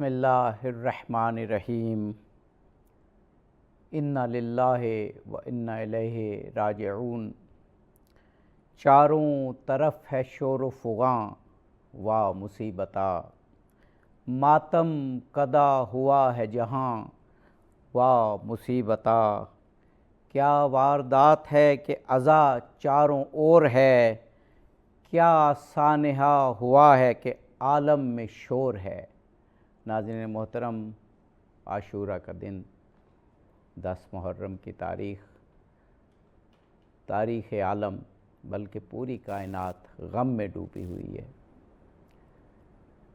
بسم اللہ الرحمن الرحیم انا للہ و انا الیہ راجعون۔ چاروں طرف ہے شور و فغاں و مصیبتہ، ماتم کدا ہوا ہے جہاں و مصیبتہ۔ کیا واردات ہے کہ عزا چاروں اور ہے، کیا سانحہ ہوا ہے کہ عالم میں شور ہے۔ ناظرین محترم، عاشوراء کا دن 10 محرم کی تاریخ عالم بلکہ پوری کائنات غم میں ڈوبی ہوئی ہے۔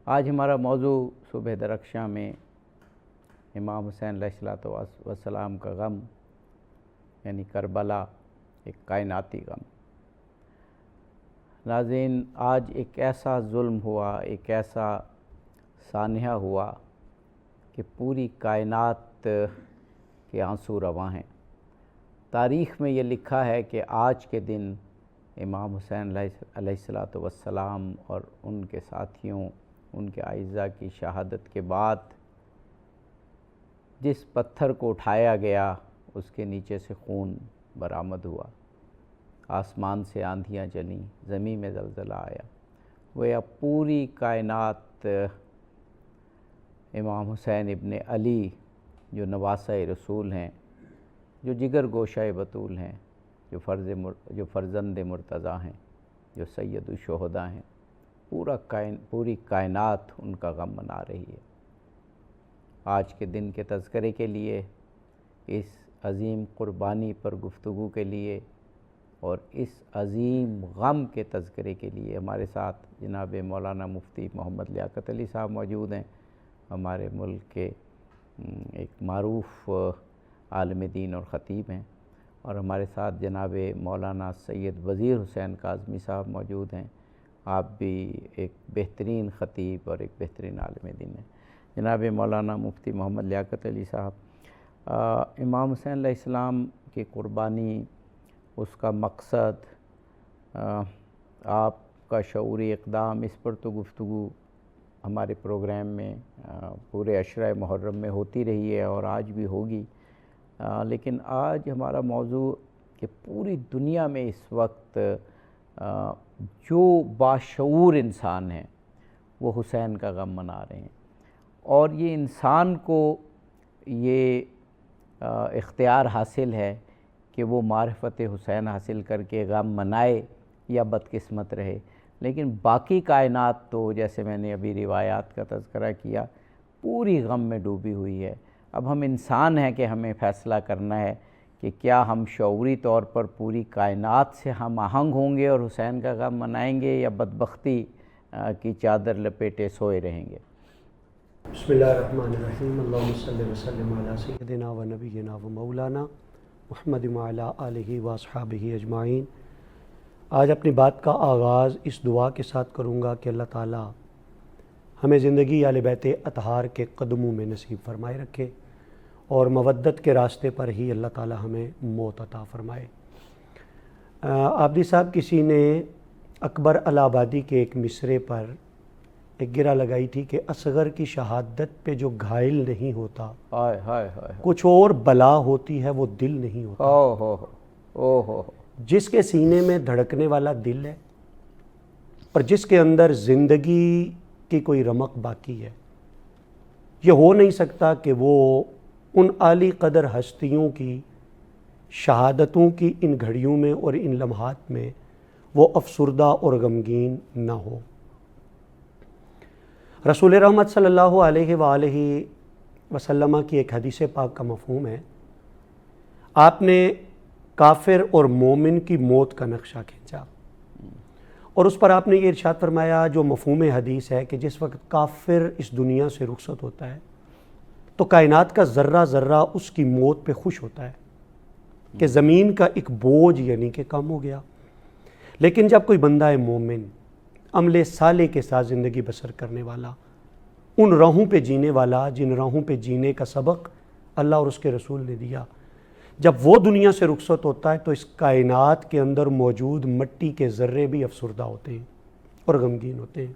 آج ہمارا موضوع صبح درخشاں میں امام حسین علیہ السلام کا غم یعنی کربلا، ایک کائناتی غم۔ ناظرین، آج ایک ایسا ظلم ہوا، ایک ایسا سانحہ ہوا کہ پوری کائنات کے آنسو رواں ہیں۔ تاریخ میں یہ لکھا ہے کہ آج کے دن امام حسین علیہ السلام اور ان کے ساتھیوں، ان کے اعزاء کی شہادت کے بعد جس پتھر کو اٹھایا گیا اس کے نیچے سے خون برآمد ہوا، آسمان سے آندھیاں چلیں، زمین میں زلزلہ آیا، گویا پوری کائنات امام حسین ابن علی جو نواسہ رسول ہیں، جو جگر گوشہ بطول ہیں، جو فرزند مرتضیٰ ہیں، جو سید الشہداء ہیں، پوری کائنات ان کا غم منا رہی ہے۔ آج کے دن کے تذکرے کے لیے، اس عظیم قربانی پر گفتگو کے لیے اور اس عظیم غم کے تذکرے کے لیے ہمارے ساتھ جناب مولانا مفتی محمد لیاقت علی صاحب موجود ہیں، ہمارے ملک کے ایک معروف عالم دین اور خطیب ہیں، اور ہمارے ساتھ جناب مولانا سید وزیر حسین کاظمی صاحب موجود ہیں۔ آپ بھی ایک بہترین خطیب اور ایک بہترین عالم دین ہیں۔ جناب مولانا مفتی محمد لیاقت علی صاحب، امام حسین علیہ السلام کی قربانی، اس کا مقصد، آپ کا شعوری اقدام، اس پر تو گفتگو ہمارے پروگرام میں پورے عشرہ محرم میں ہوتی رہی ہے اور آج بھی ہوگی، لیکن آج ہمارا موضوع کہ پوری دنیا میں اس وقت جو باشعور انسان ہیں وہ حسین کا غم منا رہے ہیں، اور یہ انسان کو یہ اختیار حاصل ہے کہ وہ معرفت حسین حاصل کر کے غم منائے یا بدقسمت رہے، لیکن باقی کائنات تو جیسے میں نے ابھی روایات کا تذکرہ کیا پوری غم میں ڈوبی ہوئی ہے۔ اب ہم انسان ہیں کہ ہمیں فیصلہ کرنا ہے کہ کیا ہم شعوری طور پر پوری کائنات سے ہم آہنگ ہوں گے اور حسین کا غم منائیں گے، یا بدبختی کی چادر لپیٹے سوئے رہیں گے۔ بسم اللہ الرحمن الرحیم، اللہم صلی وسلم علی سیدنا و نبینا و مولانا محمد وعلی آلہ و اصحابہ اجمعین۔ آج اپنی بات کا آغاز اس دعا کے ساتھ کروں گا کہ اللہ تعالیٰ ہمیں زندگی اہل بیت اطہار کے قدموں میں نصیب فرمائے رکھے، اور مودت کے راستے پر ہی اللہ تعالیٰ ہمیں موت عطا فرمائے۔ عابدی صاحب، کسی نے اکبر الہ آبادی کے ایک مصرے پر ایک گرہ لگائی تھی کہ اصغر کی شہادت پہ جو گھائل نہیں ہوتا، کچھ اور بلا ہوتی ہے وہ دل نہیں ہوتا۔ جس کے سینے میں دھڑکنے والا دل ہے اور جس کے اندر زندگی کی کوئی رمق باقی ہے، یہ ہو نہیں سکتا کہ وہ ان عالی قدر ہستیوں کی شہادتوں کی ان گھڑیوں میں اور ان لمحات میں وہ افسردہ اور غمگین نہ ہو۔ رسول رحمت صلی اللہ علیہ وآلہ وسلم کی ایک حدیث پاک کا مفہوم ہے، آپ نے کافر اور مومن کی موت کا نقشہ کھینچا، اور اس پر آپ نے یہ ارشاد فرمایا، جو مفہوم حدیث ہے کہ جس وقت کافر اس دنیا سے رخصت ہوتا ہے تو کائنات کا ذرہ ذرہ اس کی موت پہ خوش ہوتا ہے کہ زمین کا ایک بوجھ یعنی کہ کم ہو گیا۔ لیکن جب کوئی بندہ مومن عمل صالح کے ساتھ زندگی بسر کرنے والا، ان راہوں پہ جینے والا جن راہوں پہ جینے کا سبق اللہ اور اس کے رسول نے دیا، جب وہ دنیا سے رخصت ہوتا ہے تو اس کائنات کے اندر موجود مٹی کے ذرے بھی افسردہ ہوتے ہیں اور غمگین ہوتے ہیں۔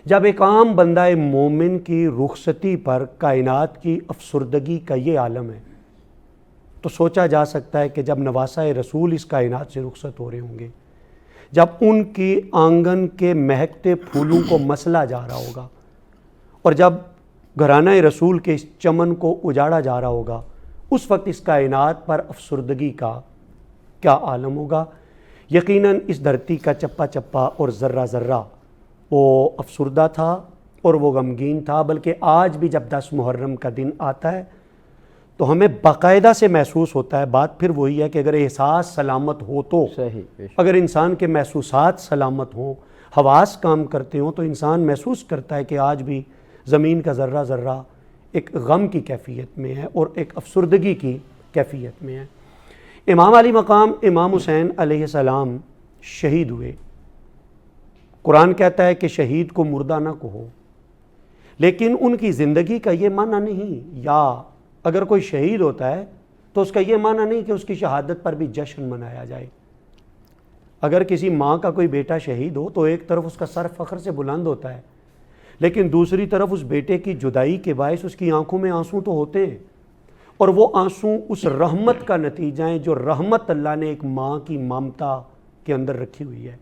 جب ایک عام بندہ مومن کی رخصتی پر کائنات کی افسردگی کا یہ عالم ہے تو سوچا جا سکتا ہے کہ جب نواسہ رسول اس کائنات سے رخصت ہو رہے ہوں گے، جب ان کی آنگن کے مہکتے پھولوں کو مسلا جا رہا ہوگا اور جب گھرانہ رسول کے اس چمن کو اجاڑا جا رہا ہوگا، اس وقت اس کائنات پر افسردگی کا کیا عالم ہوگا۔ یقیناً اس دھرتی کا چپا چپا اور ذرہ ذرہ وہ افسردہ تھا اور وہ غمگین تھا، بلکہ آج بھی جب 10 محرم کا دن آتا ہے تو ہمیں باقاعدہ سے محسوس ہوتا ہے۔ بات پھر وہی ہے کہ اگر احساس سلامت ہو تو، اگر انسان کے محسوسات سلامت ہوں، حواس کام کرتے ہوں، تو انسان محسوس کرتا ہے کہ آج بھی زمین کا ذرہ ذرہ ایک غم کی کیفیت میں ہے اور ایک افسردگی کی کیفیت میں ہے۔ امام علی مقام امام حسین علیہ السلام شہید ہوئے۔ قرآن کہتا ہے کہ شہید کو مردہ نہ کہو، لیکن ان کی زندگی کا یہ معنی نہیں، یا اگر کوئی شہید ہوتا ہے تو اس کا یہ معنی نہیں کہ اس کی شہادت پر بھی جشن منایا جائے۔ اگر کسی ماں کا کوئی بیٹا شہید ہو تو ایک طرف اس کا سر فخر سے بلند ہوتا ہے، لیکن دوسری طرف اس بیٹے کی جدائی کے باعث اس کی آنکھوں میں آنسو تو ہوتے ہیں، اور وہ آنسو اس رحمت کا نتیجہ ہیں جو رحمت اللہ نے ایک ماں کی ممتا کے اندر رکھی ہوئی ہے۔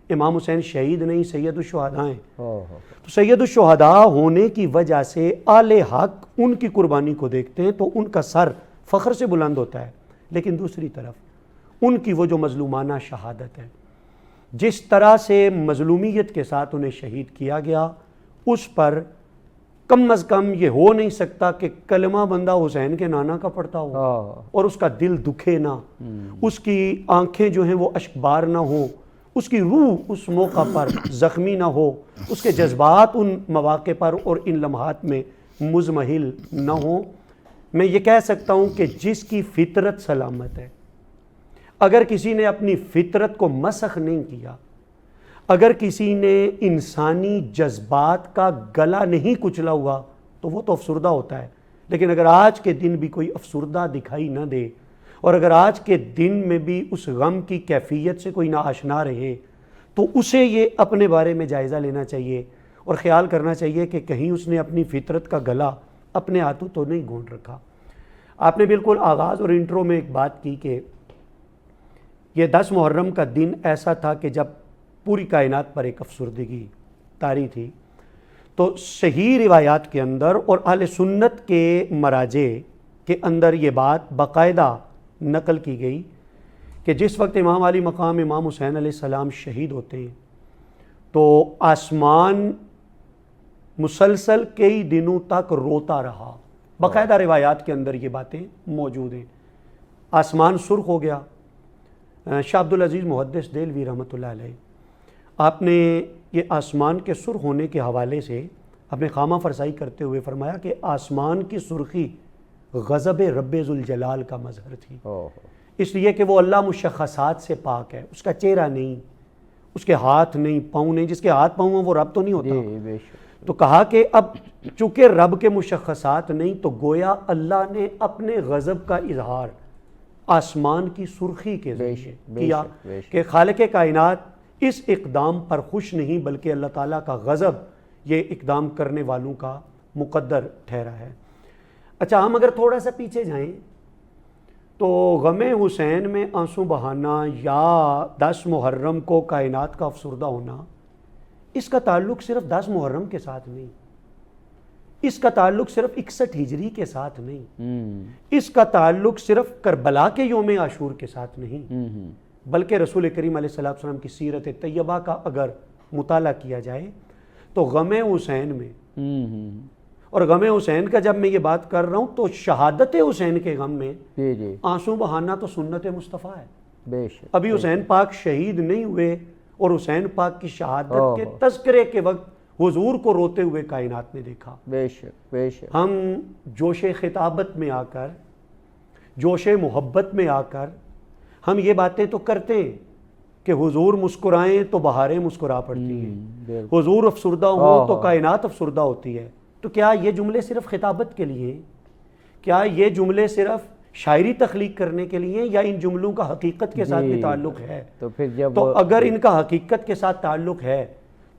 امام حسین شہید نہیں، سید الشہداء ہیں۔ تو سید الشہداء ہونے کی وجہ سے آل حق ان کی قربانی کو دیکھتے ہیں تو ان کا سر فخر سے بلند ہوتا ہے، لیکن دوسری طرف ان کی وہ جو مظلومانہ شہادت ہے، جس طرح سے مظلومیت کے ساتھ انہیں شہید کیا گیا، اس پر کم از کم یہ ہو نہیں سکتا کہ کلمہ بندہ حسین کے نانا کا پڑھتا ہو اور اس کا دل دکھے نہ، اس کی آنکھیں جو ہیں وہ اشکبار نہ ہوں، اس کی روح اس موقع پر زخمی نہ ہو، اس کے جذبات ان مواقع پر اور ان لمحات میں مزمحل نہ ہوں۔ میں یہ کہہ سکتا ہوں کہ جس کی فطرت سلامت ہے، اگر کسی نے اپنی فطرت کو مسخ نہیں کیا، اگر کسی نے انسانی جذبات کا گلا نہیں کچلا ہوا تو وہ تو افسردہ ہوتا ہے۔ لیکن اگر آج کے دن بھی کوئی افسردہ دکھائی نہ دے، اور اگر آج کے دن میں بھی اس غم کی کیفیت سے کوئی ناآشنا رہے، تو اسے یہ اپنے بارے میں جائزہ لینا چاہیے اور خیال کرنا چاہیے کہ کہیں اس نے اپنی فطرت کا گلا اپنے ہاتھوں تو نہیں گھونٹ رکھا۔ آپ نے بالکل آغاز اور انٹرو میں ایک بات کی کہ یہ 10 محرم کا دن ایسا تھا کہ جب پوری کائنات پر ایک افسردگی طاری تھی، تو صحیح روایات کے اندر اور اہل سنت کے مراجع کے اندر یہ بات باقاعدہ نقل کی گئی کہ جس وقت امام علی مقام امام حسین علیہ السلام شہید ہوتے ہیں تو آسمان مسلسل کئی دنوں تک روتا رہا۔ باقاعدہ روایات کے اندر یہ باتیں موجود ہیں۔ آسمان سرخ ہو گیا۔ شاہ عبدالعزیز محدث دہلوی رحمۃ اللہ علیہ، آپ نے یہ آسمان کے سرخ ہونے کے حوالے سے اپنے خامہ فرسائی کرتے ہوئے فرمایا کہ آسمان کی سرخی غضب رب ذوالجلال کا مظہر تھی، اس لیے کہ وہ اللہ مشخصات سے پاک ہے، اس کا چہرہ نہیں، اس کے ہاتھ نہیں، پاؤں نہیں، جس کے ہاتھ پاؤں ہیں وہ رب تو نہیں ہوتا۔ تو کہا کہ اب چونکہ رب کے مشخصات نہیں تو گویا اللہ نے اپنے غضب کا اظہار آسمان کی سرخی کے ذریعے کیا کہ خالق کائنات اس اقدام پر خوش نہیں بلکہ اللہ تعالیٰ کا غضب یہ اقدام کرنے والوں کا مقدر ٹھہرا ہے۔ اچھا، ہم اگر تھوڑا سا پیچھے جائیں تو غم حسین میں آنسو بہانا یا 10 محرم کو کائنات کا افسردہ ہونا، اس کا تعلق صرف 10 محرم کے ساتھ نہیں، اس کا تعلق صرف 61 ہجری کے ساتھ نہیں، اس کا تعلق صرف کربلا کے یوم عاشور کے ساتھ نہیں، بلکہ رسول کریم علیہ السلام کی سیرت طیبہ کا اگر مطالعہ کیا جائے تو غم حسین میں، اور غم حسین کا جب میں یہ بات کر رہا ہوں تو شہادت حسین کے غم میں آنسو بہانا تو سنت مصطفیٰ ہے۔ ابھی حسین پاک شہید نہیں ہوئے اور حسین پاک کی شہادت کے تذکرے کے وقت حضور کو روتے ہوئے کائنات نے دیکھا۔ ہم جوش خطابت میں آ کر، جوش محبت میں آ کر ہم یہ باتیں تو کرتے ہیں کہ حضور مسکرائیں تو بہاریں مسکرا پڑتی ہیں، حضور افسردہ ہوں تو کائنات افسردہ ہوتی ہے۔ تو کیا یہ جملے صرف خطابت کے لیے ہیں؟ کیا یہ جملے صرف شاعری تخلیق کرنے کے لیے یا ان جملوں کا حقیقت کے ساتھ بھی تعلق ہے؟ تو اگر ان کا حقیقت کے ساتھ تعلق ہے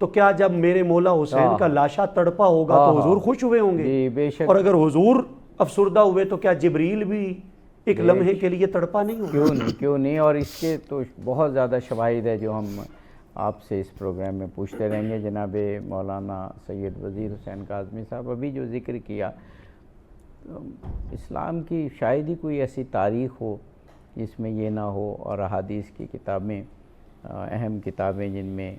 تو کیا جب میرے مولا حسین کا لاشا تڑپا ہوگا تو حضور خوش ہوئے ہوں گے؟ جی بے شک. اور اگر حضور افسردہ ہوئے تو کیا جبریل بھی ایک لمحے کے لیے تڑپا نہیں ہوگا؟ کیوں نہیں. اور اس کے تو بہت زیادہ شواہد ہے جو ہم آپ سے اس پروگرام میں پوچھتے رہیں گے. جناب مولانا سید وزیر حسین کاظمی صاحب ابھی جو ذکر کیا، اسلام کی شاید ہی کوئی ایسی تاریخ ہو جس میں یہ نہ ہو، اور احادیث کی کتابیں، اہم کتابیں جن میں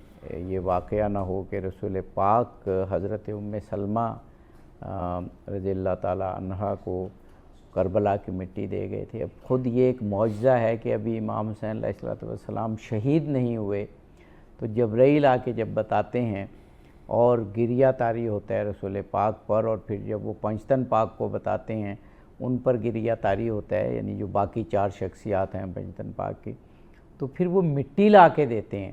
یہ واقعہ نہ ہو کہ رسول پاک حضرت ام سلمہ رضی اللہ تعالیٰ عنہا کو کربلا کی مٹی دے گئے تھے. اب خود یہ ایک معجزہ ہے کہ ابھی امام حسین علیہ السلام شہید نہیں ہوئے، تو جبرائیل آ کے جب بتاتے ہیں اور گریہ طاری ہوتا ہے رسول پاک پر، اور پھر جب وہ پنجتن پاک کو بتاتے ہیں ان پر گریہ طاری ہوتا ہے، یعنی جو باقی 4 شخصیات ہیں پنجتن پاک کی، تو پھر وہ مٹی لا کے دیتے ہیں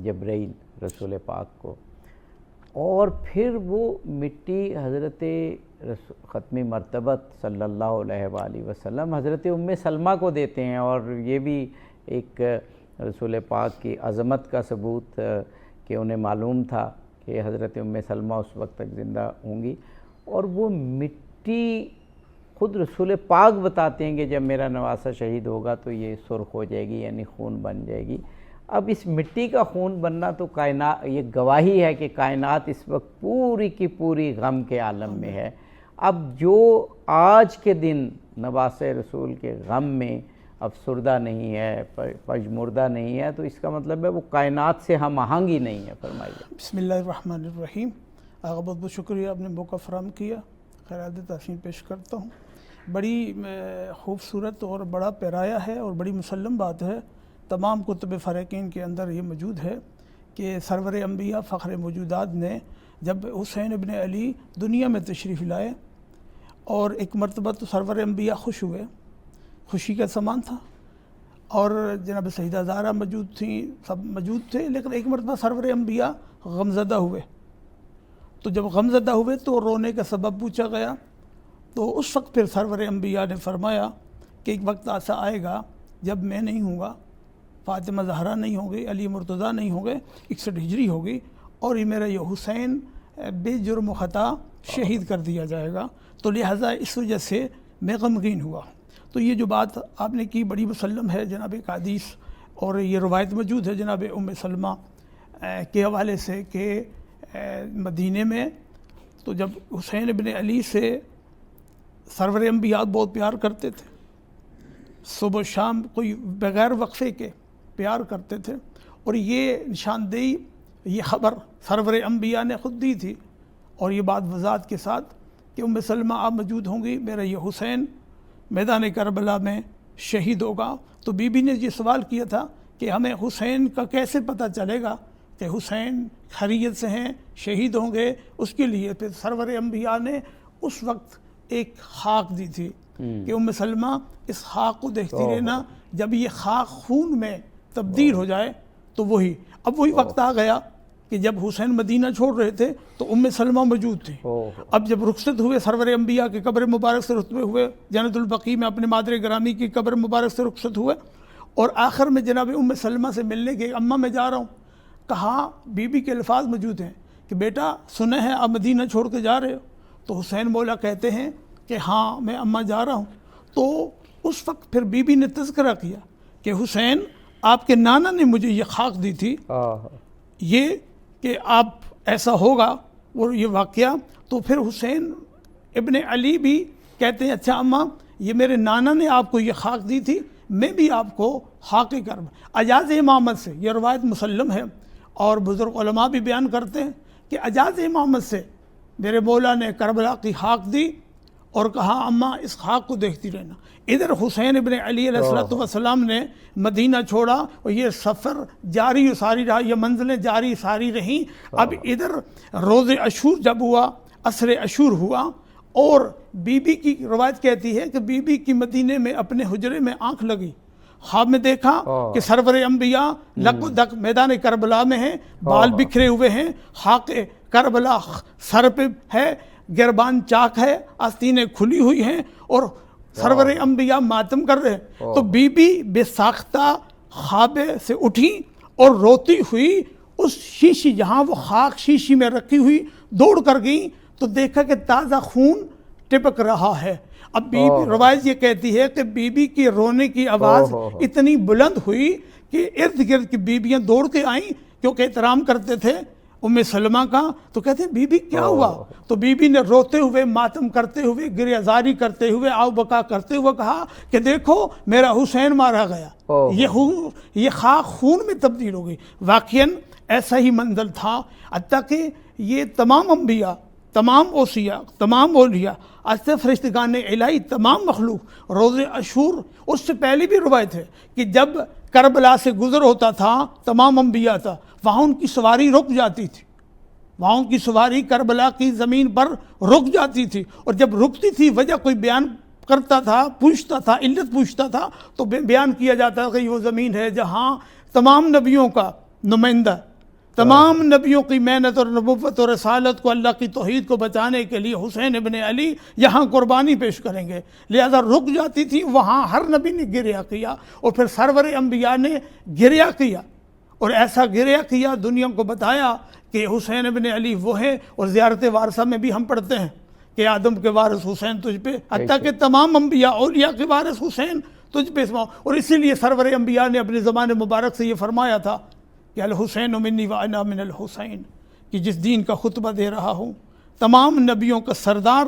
جبرائیل رسول پاک کو، اور پھر وہ مٹی حضرت ختمی مرتبت صلی اللہ علیہ وآلہ وسلم حضرت ام سلمہ کو دیتے ہیں. اور یہ بھی ایک رسول پاک کی عظمت کا ثبوت کہ انہیں معلوم تھا کہ حضرت ام سلمہ اس وقت تک زندہ ہوں گی، اور وہ مٹی خود رسول پاک بتاتے ہیں کہ جب میرا نواسہ شہید ہوگا تو یہ سرخ ہو جائے گی، یعنی خون بن جائے گی. اب اس مٹی کا خون بننا تو کائنات، یہ گواہی ہے کہ کائنات اس وقت پوری کی پوری غم کے عالم میں ہے. اب جو آج کے دن نواسہ رسول کے غم میں افسردہ نہیں ہے، پژمردہ نہیں ہے، تو اس کا مطلب ہے وہ کائنات سے ہم آہنگ ہی نہیں ہے. فرمائیے. بسم اللہ الرحمن الرحیم. بہت بہت شکریہ آپ نے موقع فراہم کیا. خیرات تحسین پیش کرتا ہوں. بڑی خوبصورت اور بڑا پیرایا ہے اور بڑی مسلم بات ہے، تمام کتب فریقین کے اندر یہ موجود ہے کہ سرور انبیاء فخر موجودات نے جب حسین ابن علی دنیا میں تشریف لائے اور ایک مرتبہ تو سرور انبیاء خوش ہوئے، خوشی کا سامان تھا، اور جناب سیدہ زہرا موجود تھیں، سب موجود تھے، لیکن ایک مرتبہ سرور انبیاء غمزدہ ہوئے. تو جب غمزدہ ہوئے تو رونے کا سبب پوچھا گیا، تو اس وقت پھر سرور انبیاء نے فرمایا کہ ایک وقت ایسا آئے گا جب میں نہیں ہوں گا، فاطمہ زہرا نہیں ہوں گے، علی مرتضیٰ نہیں ہوں گے، 61 ہجری ہوگی، اور یہ میرا یہ حسین بے جرم و خطا شہید کر دیا جائے گا. تو لہٰذا اس وجہ سے میں غمگین ہوا. تو یہ جو بات آپ نے کی بڑی مسلم ہے. جناب ایک حدیث اور یہ روایت موجود ہے جناب ام سلمہ کے حوالے سے کہ مدینے میں تو جب حسین ابن علی سے سرور انبیاء بہت پیار کرتے تھے، صبح و شام کوئی بغیر وقفے کے پیار کرتے تھے، اور یہ نشاندہی، یہ خبر سرور انبیاء نے خود دی تھی، اور یہ بات وضاحت کے ساتھ کہ ام سلمہ آپ موجود ہوں گی، میرا یہ حسین میدان کربلا میں شہید ہوگا. تو بی بی نے یہ سوال کیا تھا کہ ہمیں حسین کا کیسے پتہ چلے گا کہ حسین خیریت سے ہیں، شہید ہوں گے. اس کے لیے پھر سرور انبیاء نے اس وقت ایک خاک دی تھی کہ ام سلمہ اس خاک کو دیکھتی رہنا، جب یہ خاک خون میں تبدیل ہو جائے تو وہی. اب وہی وقت آ گیا کہ جب حسین مدینہ چھوڑ رہے تھے تو ام سلمہ موجود تھی. اب جب رخصت ہوئے سرور انبیاء کی قبر مبارک سے رخصت ہوئے، جنت البقیع میں اپنے مادر گرامی کی قبر مبارک سے رخصت ہوئے، اور آخر میں جناب ام سلمہ سے ملنے کے اماں میں جا رہا ہوں، کہاں بی بی کے الفاظ موجود ہیں کہ بیٹا سنے ہیں آپ مدینہ چھوڑ کے جا رہے ہو؟ تو حسین مولا کہتے ہیں کہ ہاں میں اماں جا رہا ہوں. تو اس وقت پھر بی بی نے تذکرہ کیا کہ حسین آپ کے نانا نے مجھے یہ خاک دی تھی، یہ کہ آپ ایسا ہوگا، اور یہ واقعہ. تو پھر حسین ابن علی بھی کہتے ہیں اچھا اماں یہ میرے نانا نے آپ کو یہ خاک دی تھی، میں بھی آپ کو خاک کرم اجاز امامت سے، یہ روایت مسلم ہے، اور بزرگ علماء بھی بیان کرتے ہیں کہ اجاز امامت سے میرے مولا نے کربلا کی خاک دی اور کہا اماں اس خاک کو دیکھتی رہنا. ادھر حسین ابن علی علیہ السلام نے مدینہ چھوڑا اور یہ سفر جاری ساری رہا، یہ منزلیں جاری ساری رہیں. اب ادھر روز عاشور جب ہوا، عصر عاشور ہوا، اور بی بی کی روایت کہتی ہے کہ بی بی کی مدینے میں اپنے حجرے میں آنکھ لگی، خواب میں دیکھا کہ سرور انبیاء لک و دک میدان کربلا میں ہیں، بال بکھرے ہوئے ہیں، خاک کربلا سر پہ ہے، گربان چاک ہے، آستینیں کھلی ہوئی ہیں، اور سرور انبیاء ماتم کر رہے ہیں. تو بی بی بے ساختہ خواب سے اٹھی اور روتی ہوئی اس شیشی جہاں وہ خاک شیشی میں رکھی ہوئی دوڑ کر گئیں تو دیکھا کہ تازہ خون ٹپک رہا ہے. اب روایت یہ کہتی ہے کہ بی بی کی رونے کی آواز اتنی بلند ہوئی کہ ارد گرد کی بیویاں دوڑ کے آئیں کیونکہ احترام کرتے تھے ام سلمہ کا. تو کہتے ہیں بی بی کیا ہوا؟ تو بی بی نے روتے ہوئے، ماتم کرتے ہوئے، گریہ زاری کرتے ہوئے، آو بکا کرتے ہوئے کہا کہ دیکھو میرا حسین مارا گیا، یہ خاک خون میں تبدیل ہو گئی. واقعاً ایسا ہی منزل تھا. حتیٰ کہ یہ تمام انبیاء، تمام اوصیاء، تمام اولیاء، اچھے فرشتگان الہی، تمام مخلوق روز عاشور، اس سے پہلے بھی روایت ہے کہ جب کربلا سے گزر ہوتا تھا تمام انبیاء تھا، وہاں ان کی سواری رک جاتی تھی، وہاں ان کی سواری کربلا کی زمین پر رک جاتی تھی. اور جب رکتی تھی وجہ کوئی بیان کرتا تھا، پوچھتا تھا، علت پوچھتا تھا تو بیان کیا جاتا کہ یہ وہ زمین ہے جہاں تمام نبیوں کا نمائندہ، تمام نبیوں کی محنت اور نبوت اور رسالت کو، اللہ کی توحید کو بچانے کے لیے حسین ابن علی یہاں قربانی پیش کریں گے. لہذا رک جاتی تھی. وہاں ہر نبی نے گریہ کیا اور پھر سرور انبیاء نے گریہ کیا، اور ایسا گریہ کیا، دنیا کو بتایا کہ حسین ابن علی وہ ہیں. اور زیارت وارثہ میں بھی ہم پڑھتے ہیں کہ آدم کے وارث حسین تجھ پہ، حتیٰ کہ تمام انبیاء اولیاء کے وارث حسین تجھ پہ. اور اسی لیے سرور انبیاء نے اپنے زبان مبارک سے یہ فرمایا تھا کہ الحسین منی وانا من الحسین، کہ جس دین کا خطبہ دے رہا ہوں، تمام نبیوں کا سردار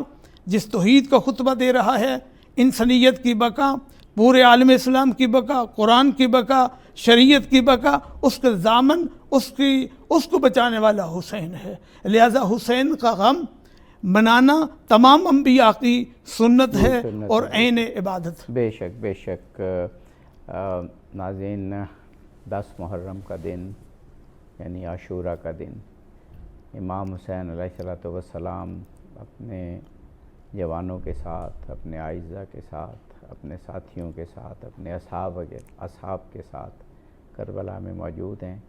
جس توحید کا خطبہ دے رہا ہے، انسانیت کی بقا، پورے عالم اسلام کی بقا، قرآن کی بقا، شریعت کی بقا، اس کے ضامن، اس کو بچانے والا حسین ہے. لہذا حسین کا غم منانا تمام انبیاء کی سنت ہے اور عین عبادت. بے شک بے شک. ناظرین، 10 محرم کا دن یعنی عاشورہ کا دن، امام حسین علیہ السلام اپنے جوانوں کے ساتھ، اپنے اعزاء کے ساتھ، اپنے ساتھیوں کے ساتھ، اپنے اصحاب کے ساتھ کربلا میں موجود ہیں.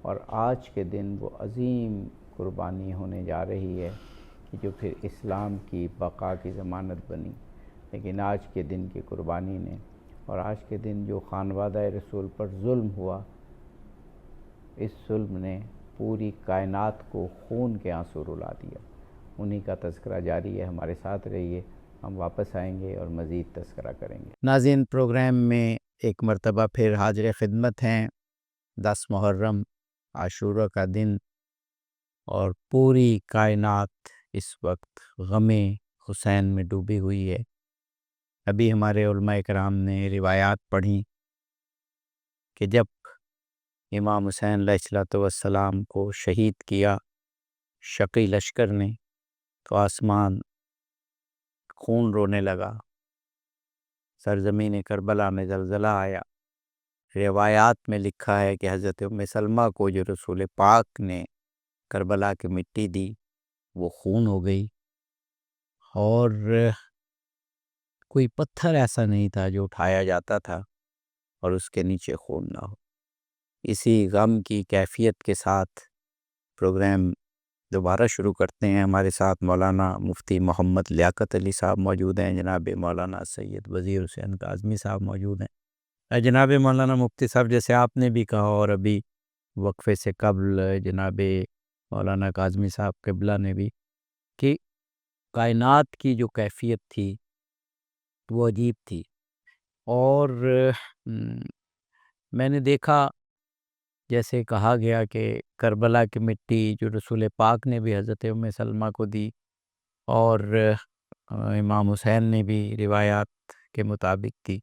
اور آج کے دن وہ عظیم قربانی ہونے جا رہی ہے کہ جو پھر اسلام کی بقا کی ضمانت بنی. لیکن آج کے دن کی قربانی نے، اور آج کے دن جو خانوادہ رسول پر ظلم ہوا، اس ظلم نے پوری کائنات کو خون کے آنسو رلا دیا. انہی کا تذکرہ جاری ہے. ہمارے ساتھ رہیے، ہم واپس آئیں گے اور مزید تذکرہ کریں گے. ناظرین، پروگرام میں ایک مرتبہ پھر حاضر خدمت ہیں. 10 محرم عاشورہ کا دن، اور پوری کائنات اس وقت غم حسین میں ڈوبی ہوئی ہے. ابھی ہمارے علماء کرام نے روایات پڑھیں کہ جب امام حسین علیہ السلام کو شہید کیا شقی لشکر نے، تو آسمان خون رونے لگا، سرزمین کربلا میں زلزلہ آیا. روایات میں لکھا ہے کہ حضرت ام سلمہ کو جو رسول پاک نے کربلا کی مٹی دی وہ خون ہو گئی، اور کوئی پتھر ایسا نہیں تھا جو اٹھایا جاتا تھا اور اس کے نیچے خون نہ ہو. اسی غم کی کیفیت کے ساتھ پروگرام دوبارہ شروع کرتے ہیں. ہمارے ساتھ مولانا مفتی محمد لیاقت علی صاحب موجود ہیں، جناب مولانا سید وزیر حسین کاظمی صاحب موجود ہیں. جناب مولانا مفتی صاحب، جیسے آپ نے بھی کہا اور ابھی وقفے سے قبل جناب مولانا کاظمی صاحب قبلہ نے بھی، کہ کائنات کی جو کیفیت تھی وہ عجیب تھی. اور میں نے دیکھا جیسے کہا گیا کہ کربلا کی مٹی جو رسول پاک نے بھی حضرت ام سلمہ کو دی، اور امام حسین نے بھی روایات کے مطابق دی،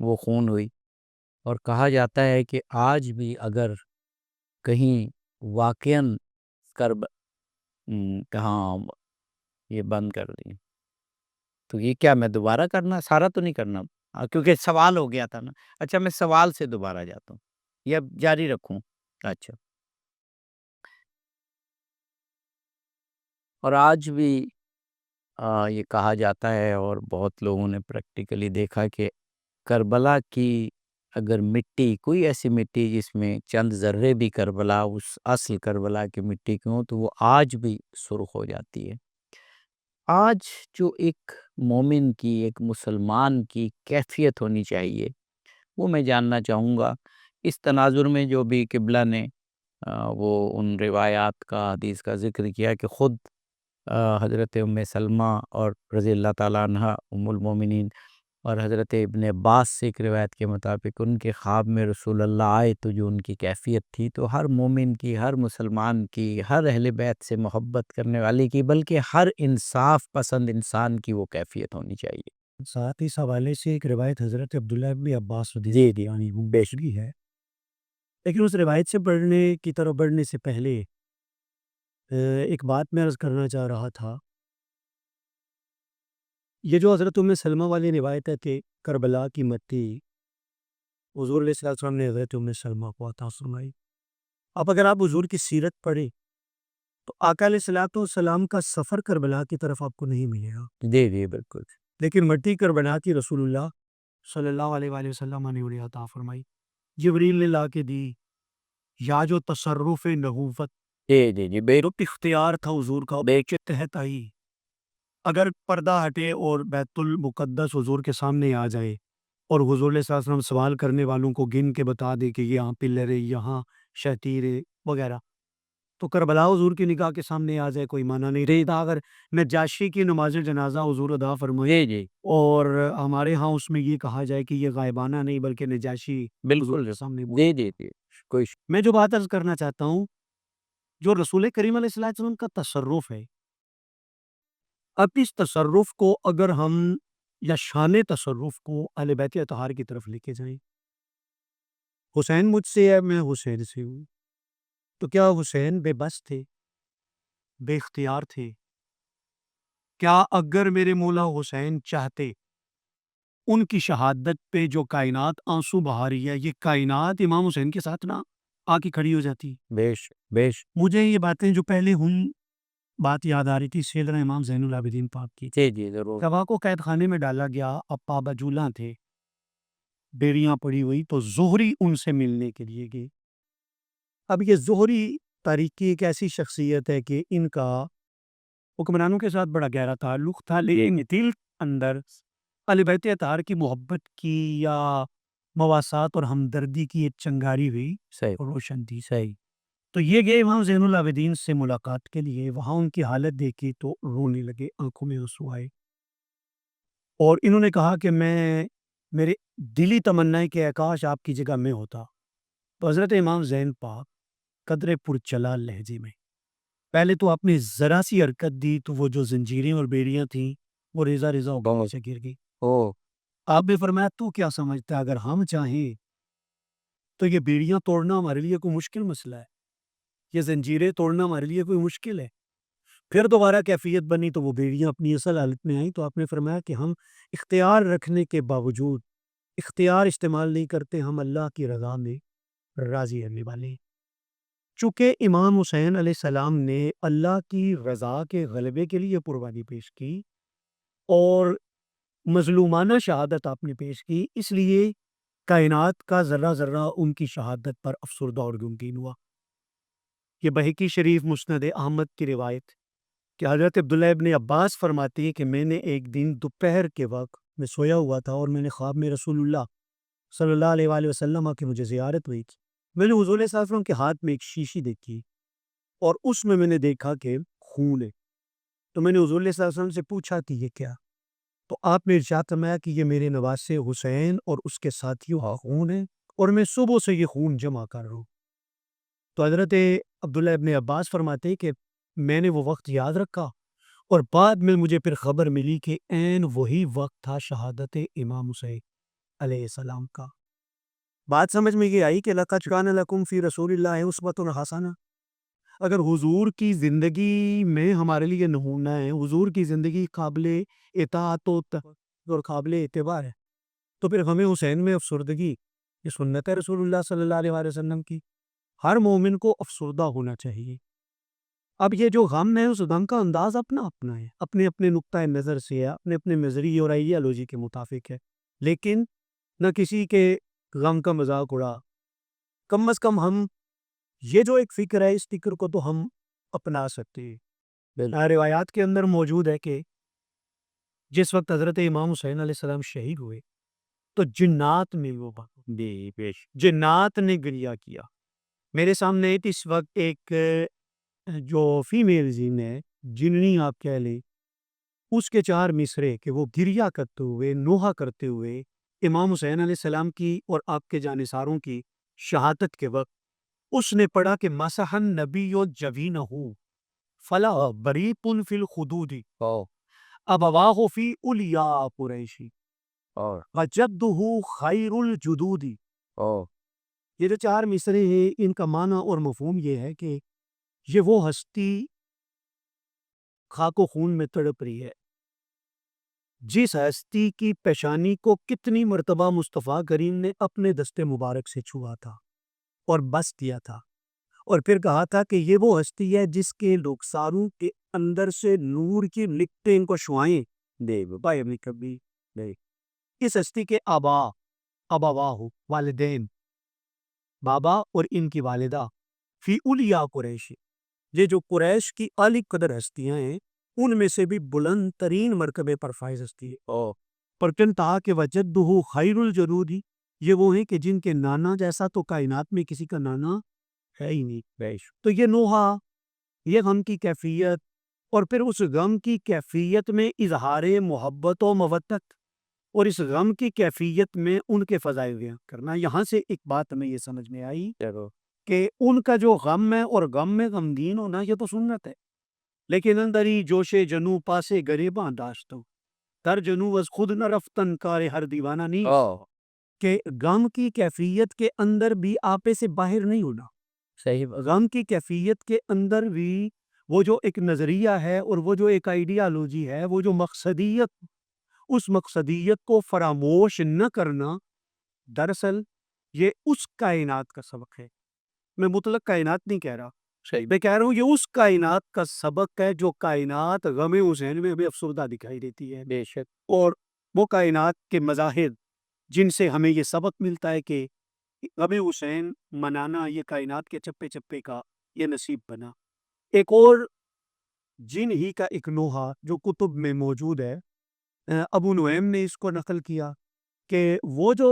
وہ خون ہوئی. اور کہا جاتا ہے کہ آج بھی اگر کہیں واقعاً کہاں یہ بند کر دیں تو یہ کیا میں دوبارہ کرنا، سارا تو نہیں کرنا کیونکہ سوال ہو گیا تھا نا. اچھا، میں سوال سے دوبارہ جاتا ہوں یا جاری رکھوں؟ اچھا. اور آج بھی یہ کہا جاتا ہے اور بہت لوگوں نے پریکٹیکلی دیکھا کہ کربلا کی اگر مٹی، کوئی ایسی مٹی جس میں چند ذرے بھی کربلا، اس اصل کربلا کی مٹی کی ہوں، تو وہ آج بھی سرخ ہو جاتی ہے. آج جو ایک مومن کی، ایک مسلمان کی کیفیت ہونی چاہیے وہ میں جاننا چاہوں گا. اس تناظر میں جو بھی قبلہ نے وہ ان روایات کا حدیث کا ذکر کیا کہ خود حضرت ام سلمہ اور رضی اللہ تعالیٰ عنہ ام المومنین اور حضرت ابن عباس سے ایک روایت کے مطابق ان کے خواب میں رسول اللہ آئے تو جو ان کی کیفیت تھی تو ہر مومن کی، ہر مسلمان کی، ہر اہل بیت سے محبت کرنے والے کی، بلکہ ہر انصاف پسند انسان کی وہ کیفیت ہونی چاہیے۔ ساتھ اس حوالے سے ایک روایت حضرت عبداللہ ابن عباس رضی اللہ عنہ وہ بیشگی ہے، لیکن اس روایت سے پڑھنے کی طرف بڑھنے سے پہلے ایک بات میں عرض کرنا چاہ رہا تھا۔ یہ جو حضرت ام سلمہ والی روایت ہے کہ کربلا کی مٹی حضور علیہ السلام نے حضرت ام سلمہ کو عطا فرمائی، اب اگر آپ حضور کی سیرت پڑھیں تو آقا علیہ السلام کا سفر کربلا کی طرف آپ کو نہیں ملے گا، جی جی بالکل۔ لیکن مٹی کربلا کی رسول اللہ صلی اللہ علیہ وآلہ وسلم نے انہیں عطا فرمائی، جبریل نے لا کے دی، یا جو تصرف نبوت جی جی جی بے جو اختیار تھا حضور کا کے تحت آئی۔ اگر پردہ ہٹے اور بیت المقدس حضور کے سامنے آ جائے اور حضور علیہ السلام سوال کرنے والوں کو گن کے بتا دے کہ یہاں پلر ہے، یہاں شتیر ہے وغیرہ، تو کربلا حضور کی نگاہ کے سامنے آ جائے کوئی معنی نہیں رہتا۔ اگر نجاشی کی نماز جنازہ حضور ادا فرمائے جی جی اور ہمارے ہاں اس میں یہ کہا جائے کہ یہ غائبانہ نہیں بلکہ نجاشی حضور بالکل کے سامنے جی جی جی کوئی میں جو بات عرض کرنا چاہتا ہوں، جو رسول کریم علیہ السلام کا تصرف ہے، اب اس تصرف کو اگر ہم یا شان تصرف کو اہل بیت اطہار کی طرف لے کے جائیں، حسین مجھ سے ہے، میں حسین سے ہوں، تو کیا حسین بے بس تھے، بے اختیار تھے؟ کیا اگر میرے مولا حسین چاہتے، ان کی شہادت پہ جو کائنات آنسو بہا رہی ہے، یہ کائنات امام حسین کے ساتھ نہ آ کے کھڑی ہو جاتی؟ بیش بیش مجھے یہ باتیں جو پہلے ہوئی بات یاد آ رہی تھی سیدنا امام زین العابدین پاک کی۔ جی جی ضرور۔ جب کو قید خانے میں ڈالا گیا، اب پابجولہ تھے، بیڑیاں پڑی ہوئی، تو زہری ان سے ملنے کے لیے گئے۔ اب یہ زہری تاریخی ایک ایسی شخصیت ہے کہ ان کا حکمرانوں کے ساتھ بڑا گہرا تعلق تھا، لیکن دل اندر اہل بیت اطہار کی محبت کی یا مواسات اور ہمدردی کی ایک چنگاری ہوئی صحیح روشن تھی۔ صحیح۔ تو یہ گئے امام زین العابدین سے ملاقات کے لیے، وہاں ان کی حالت دیکھی تو رونے لگے، آنکھوں میں آنسو آئے، اور انہوں نے کہا کہ میرے دلی تمنا ہے کہ اے کاش آپ کی جگہ میں ہوتا۔ تو حضرت امام زین پاک قدر پرجلال لہجے میں پہلے تو آپ نے ذرا سی حرکت دی تو وہ جو زنجیریں اور بیڑیاں تھیں وہ ریزہ ریزہ ہو کے بہت نیچے گر گئی۔ او آپ نے فرمایا تو کیا سمجھتا ہے، اگر ہم چاہیں تو یہ بیڑیاں توڑنا ہمارے لیے کوئی مشکل مسئلہ ہے، یہ زنجیریں توڑنا ہمارے لیے کوئی مشکل ہے؟ پھر دوبارہ کیفیت بنی تو وہ بیڑیاں اپنی اصل حالت میں آئیں، تو آپ نے فرمایا کہ ہم اختیار رکھنے کے باوجود اختیار استعمال نہیں کرتے، ہم اللہ کی رضا میں راضی رہنے والے ہیں۔ چونکہ امام حسین علیہ السلام نے اللہ کی رضا کے غلبے کے لیے قربانی پیش کی اور مظلومانہ شہادت آپ نے پیش کی، اس لیے کائنات کا ذرہ ذرہ ان کی شہادت پر افسردہ اور غمگین ہوا۔ یہ بہقی شریف مسند احمد کی روایت کہ حضرت عبداللہ ابن عباس فرماتے ہیں کہ میں نے ایک دن دوپہر کے وقت میں سویا ہوا تھا اور میں نے خواب میں رسول اللہ صلی اللہ علیہ وآلہ وسلم کی مجھے زیارت ہوئی تھی۔ میں نے حضور صلی اللہ علیہ وسلم کے ہاتھ میں ایک شیشی دیکھی اور اس میں نے دیکھا کہ خون ہے۔ تو میں نے حضور صلی اللہ علیہ وسلم سے پوچھا کہ یہ کیا؟ تو آپ نے ارشاد فرمایا کہ یہ میرے نواسے حسین اور اس کے ساتھیوں کا خون ہے اور میں صبح سے یہ خون جمع کر رہا ہوں۔ تو حضرت عبداللہ ابن عباس فرماتے ہیں کہ میں نے وہ وقت یاد رکھا اور بعد میں مجھے پھر خبر ملی کہ عین وہی وقت تھا شہادت امام حسین علیہ السلام کا۔ بات سمجھ میں یہ آئی کہ لَقَدْ كَانَ لَكُمْ فِي رَسُولِ اللَّهِ أُسْوَةٌ حَسَنَةٌ۔ اگر حضور کی زندگی میں ہمارے لیے نمونہ ہے، حضور کی زندگی قابل اطاعت اور قابل اعتبار ہے، تو پھر ہمیں حسین میں افسردگی، یہ سنت ہے رسول اللہ صلی اللہ علیہ وآلہ وسلم کی، ہر مومن کو افسردہ ہونا چاہیے۔ اب یہ جو غم ہے اس غم کا انداز اپنا اپنا ہے، اپنے اپنے نقطۂ نظر سے ہے، اپنے اپنے نظریے اور آئیڈیالوجی کے مطابق ہے، لیکن نہ کسی کے غم کا مذاق اڑا۔ کم از کم ہم یہ جو ایک فکر ہے، اس فکر کو تو ہم اپنا سکتے ہیں۔ روایات کے اندر موجود ہے کہ جس وقت حضرت امام حسین علیہ السلام شہید ہوئے تو جنات میں وہ بات، جنات نے گریہ کیا میرے سامنے اس وقت ایک جو فیمیل جن ہے، جننی آپ کہہ لیں، اس کے 4 مصرے کہ وہ گریہ کرتے ہوئے، نوحہ کرتے ہوئے امام حسین علیہ السلام کی اور آپ کے جانثاروں کی شہادت کے وقت اس نے پڑھا کہ مسح النبی جبینہ فلا بریق فی الخدود ابواہ فی علیا قریشی اور وجدہ خیر الجدود۔ یہ جو 4 مصرے ہیں، ان کا معنی اور مفہوم یہ ہے کہ یہ وہ ہستی خاک و خون میں تڑپ رہی ہے جس ہستی کی پیشانی کو کتنی مرتبہ مصطفیٰ کریم نے اپنے دست مبارک سے چھوا تھا اور بس دیا تھا، اور پھر کہا تھا کہ یہ وہ ہستی ہے جس کے رخساروں کے اندر سے نور کی لکھتے ان کو شعائیں دے بھائی ابھی کبھی دے۔ اس ہستی کے ابواہ والدین، بابا اور ان کی والدہ، فی علیا قریش، یہ جو قریش کی اعلی قدر ہستیاں ہیں ان میں سے بھی بلند ترین مرکبے پر فائز ہستی ہے۔ پرچن تھا کہ وجدہ خیر الجدود، یہ وہ ہیں کہ جن کے نانا جیسا تو کائنات میں کسی کا نانا ہے ہی نہیں۔ تو یہ نوحہ، یہ غم کی کیفیت، اور پھر اس غم کی کیفیت میں اظہار محبت و مودت، اور اس غم کی کیفیت میں ان کے فضائل بیان کرنا۔ یہاں سے ایک بات ہمیں یہ سمجھ میں آئی کہ ان کا جو غم ہے اور غم میں غمگین ہونا یہ تو سنت ہے، لیکن اندری جوش جنو پاسے گریباں داشتو در جنو از خود نہ رفتن کار ہر دیوانہ نہیں، کہ غم کی کیفیت کے اندر بھی آپے سے باہر نہیں ہونا۔ صحیح غم کی کیفیت کے اندر بھی وہ جو ایک نظریہ ہے اور وہ جو ایک آئیڈیالوجی ہے، وہ جو مقصدیت، اس مقصدیت کو فراموش نہ کرنا، دراصل یہ اس کائنات کا سبق ہے۔ میں مطلق کائنات نہیں کہہ رہا، میں کہہ رہا ہوں یہ اس کائنات کا سبق ہے جو کائنات غم حسین میں بھی افسردہ دکھائی دیتی ہے۔ بے شک۔ اور وہ کائنات کے مظاہر جن سے ہمیں یہ سبق ملتا ہے کہ غم حسین منانا یہ کائنات کے چپے چپے کا یہ نصیب بنا۔ ایک اور جن ہی کا ایک نوحہ جو کتب میں موجود ہے، ابو نعیم نے اس کو نقل کیا کہ وہ جو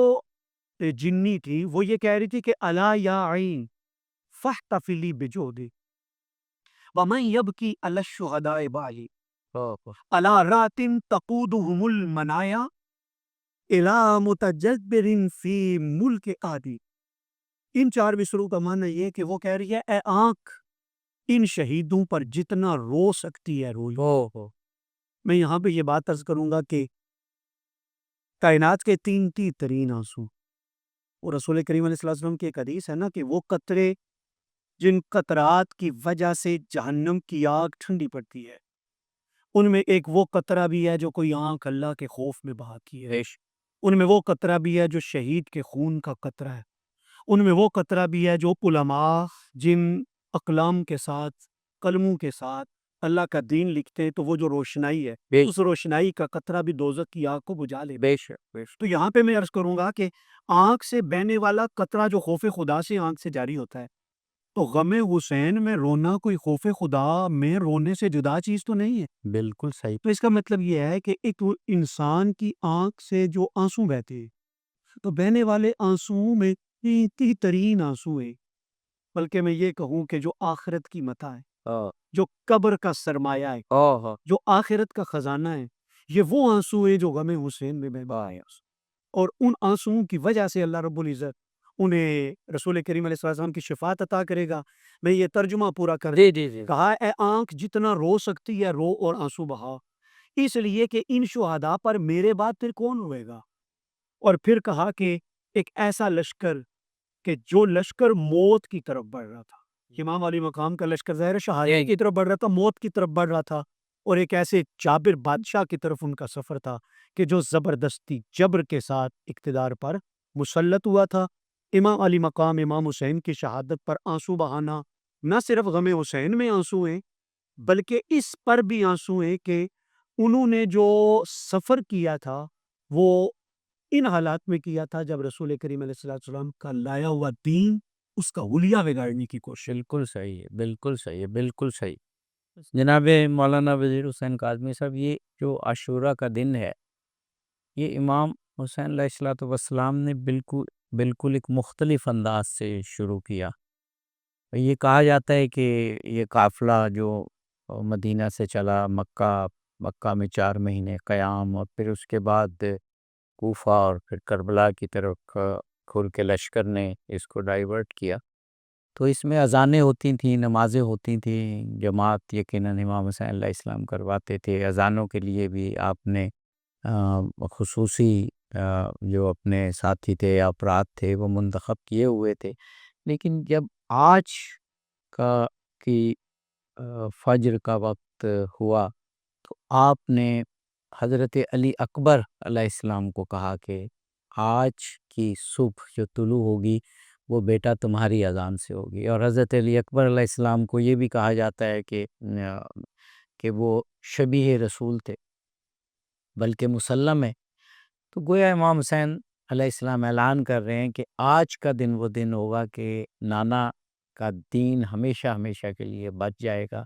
جنی تھی وہ یہ کہہ رہی تھی کہ الا یا عین فاحتفلی بجودی ومن یبکی علی الشہداء باہی الا رات تقودہم المنایا الی متجبر فی ملک عادی۔ ان 4 مصروں کا معنی یہ کہ وہ کہہ رہی ہے اے آنکھ ان شہیدوں پر جتنا رو سکتی ہے روئی۔ میں یہاں پہ یہ بات عرض کروں گا کہ کائنات کے قیمتی ترین آنسو، اور رسول کریم علیہ الصلوۃ والسلام کی ایک حدیث ہے نا کہ وہ قطرے جن قطرات کی وجہ سے جہنم کی آگ ٹھنڈی پڑتی ہے، ان میں ایک وہ قطرہ بھی ہے جو کوئی آنکھ اللہ کے خوف میں بہاتی ہے، ان میں وہ قطرہ بھی ہے جو شہید کے خون کا قطرہ ہے، ان میں وہ قطرہ بھی ہے جو علماء جن اقلام کے ساتھ، قلموں کے ساتھ اللہ کا دین لکھتے ہیں، تو وہ جو روشنائی ہے اس روشنائی کا قطرہ بھی دوزخ کی آگ کو بجھا لے۔ بے شک۔ تو یہاں پہ میں عرض کروں گا کہ آنکھ سے بہنے والا قطرہ جو خوف خدا سے آنکھ سے جاری ہوتا ہے، تو غم حسین میں رونا کوئی خوف خدا میں رونے سے جدا چیز تو نہیں ہے۔ بالکل صحیح۔ تو اس کا مطلب یہ ہے کہ ایک انسان کی آنکھ سے جو آنسو بہتے ہیں، تو بہنے والے آنسوؤں میں قیمتی ترین آنسو ہیں، بلکہ میں یہ کہوں کہ جو آخرت کی متاع ہے، جو قبر کا سرمایہ ہے، جو آخرت کا خزانہ ہے، یہ وہ آنسو ہیں جو غم حسین میں بہہ ہے، اور ان آنسوؤں کی وجہ سے اللہ رب العزت انہیں رسول کریم علیہ السلام کی شفاعت عطا کرے گا۔ میں یہ ترجمہ پورا کر کہا اے آنکھ جتنا رو سکتی ہے رو اور آنسو بہا، اس لیے کہ ان شہداء پر میرے بعد پھر کون ہوئے گا۔ اور پھر کہا کہ ایک ایسا لشکر کہ جو لشکر موت کی طرف بڑھ رہا تھا، امام علی مقام کا لشکر ظاہر شہادت کی طرف بڑھ رہا تھا، موت کی طرف بڑھ رہا تھا، اور ایک ایسے جابر بادشاہ کی طرف ان کا سفر تھا کہ جو زبردستی جبر کے ساتھ اقتدار پر مسلط ہوا تھا۔ امام علی مقام امام حسین کی شہادت پر آنسو بہانا نہ صرف غم حسین میں آنسو ہیں، بلکہ اس پر بھی آنسو ہیں کہ انہوں نے جو سفر کیا تھا وہ ان حالات میں کیا تھا جب رسول کریم علیہ السلام کا لایا ہوا دین اس کا حلیہ بگاڑنے کی کوشش۔ بالکل صحیح ہے، بالکل صحیح ہے، بالکل صحیح۔ جناب مولانا وزیر حسین کاظمی صاحب، یہ جو عاشورہ کا دن ہے، یہ امام حسین علیہ السلام نے بالکل ایک مختلف انداز سے شروع کیا۔ یہ کہا جاتا ہے کہ یہ قافلہ جو مدینہ سے چلا مکہ میں 4 مہینے قیام، اور پھر اس کے بعد کوفہ اور پھر کربلا کی طرف کھل کے لشکر نے اس کو ڈائیورٹ کیا، تو اس میں اذانیں ہوتی تھیں، نمازیں ہوتی تھیں، جماعت یقیناً امام حسین علیہ السلام کرواتے تھے۔ اذانوں کے لیے بھی آپ نے خصوصی جو اپنے ساتھی تھے یا افراد تھے وہ منتخب کیے ہوئے تھے، لیکن جب آج کا کی فجر کا وقت ہوا تو آپ نے حضرت علی اکبر علیہ السلام کو کہا کہ آج کی صبح جو طلوع ہوگی وہ بیٹا تمہاری اذان سے ہوگی، اور حضرت علی اکبر علیہ السلام کو یہ بھی کہا جاتا ہے کہ وہ شبیہ رسول تھے، بلکہ مسلم ہے۔ تو گویا امام حسین علیہ السلام اعلان کر رہے ہیں کہ آج کا دن وہ دن ہوگا کہ نانا کا دین ہمیشہ ہمیشہ کے لیے بچ جائے گا،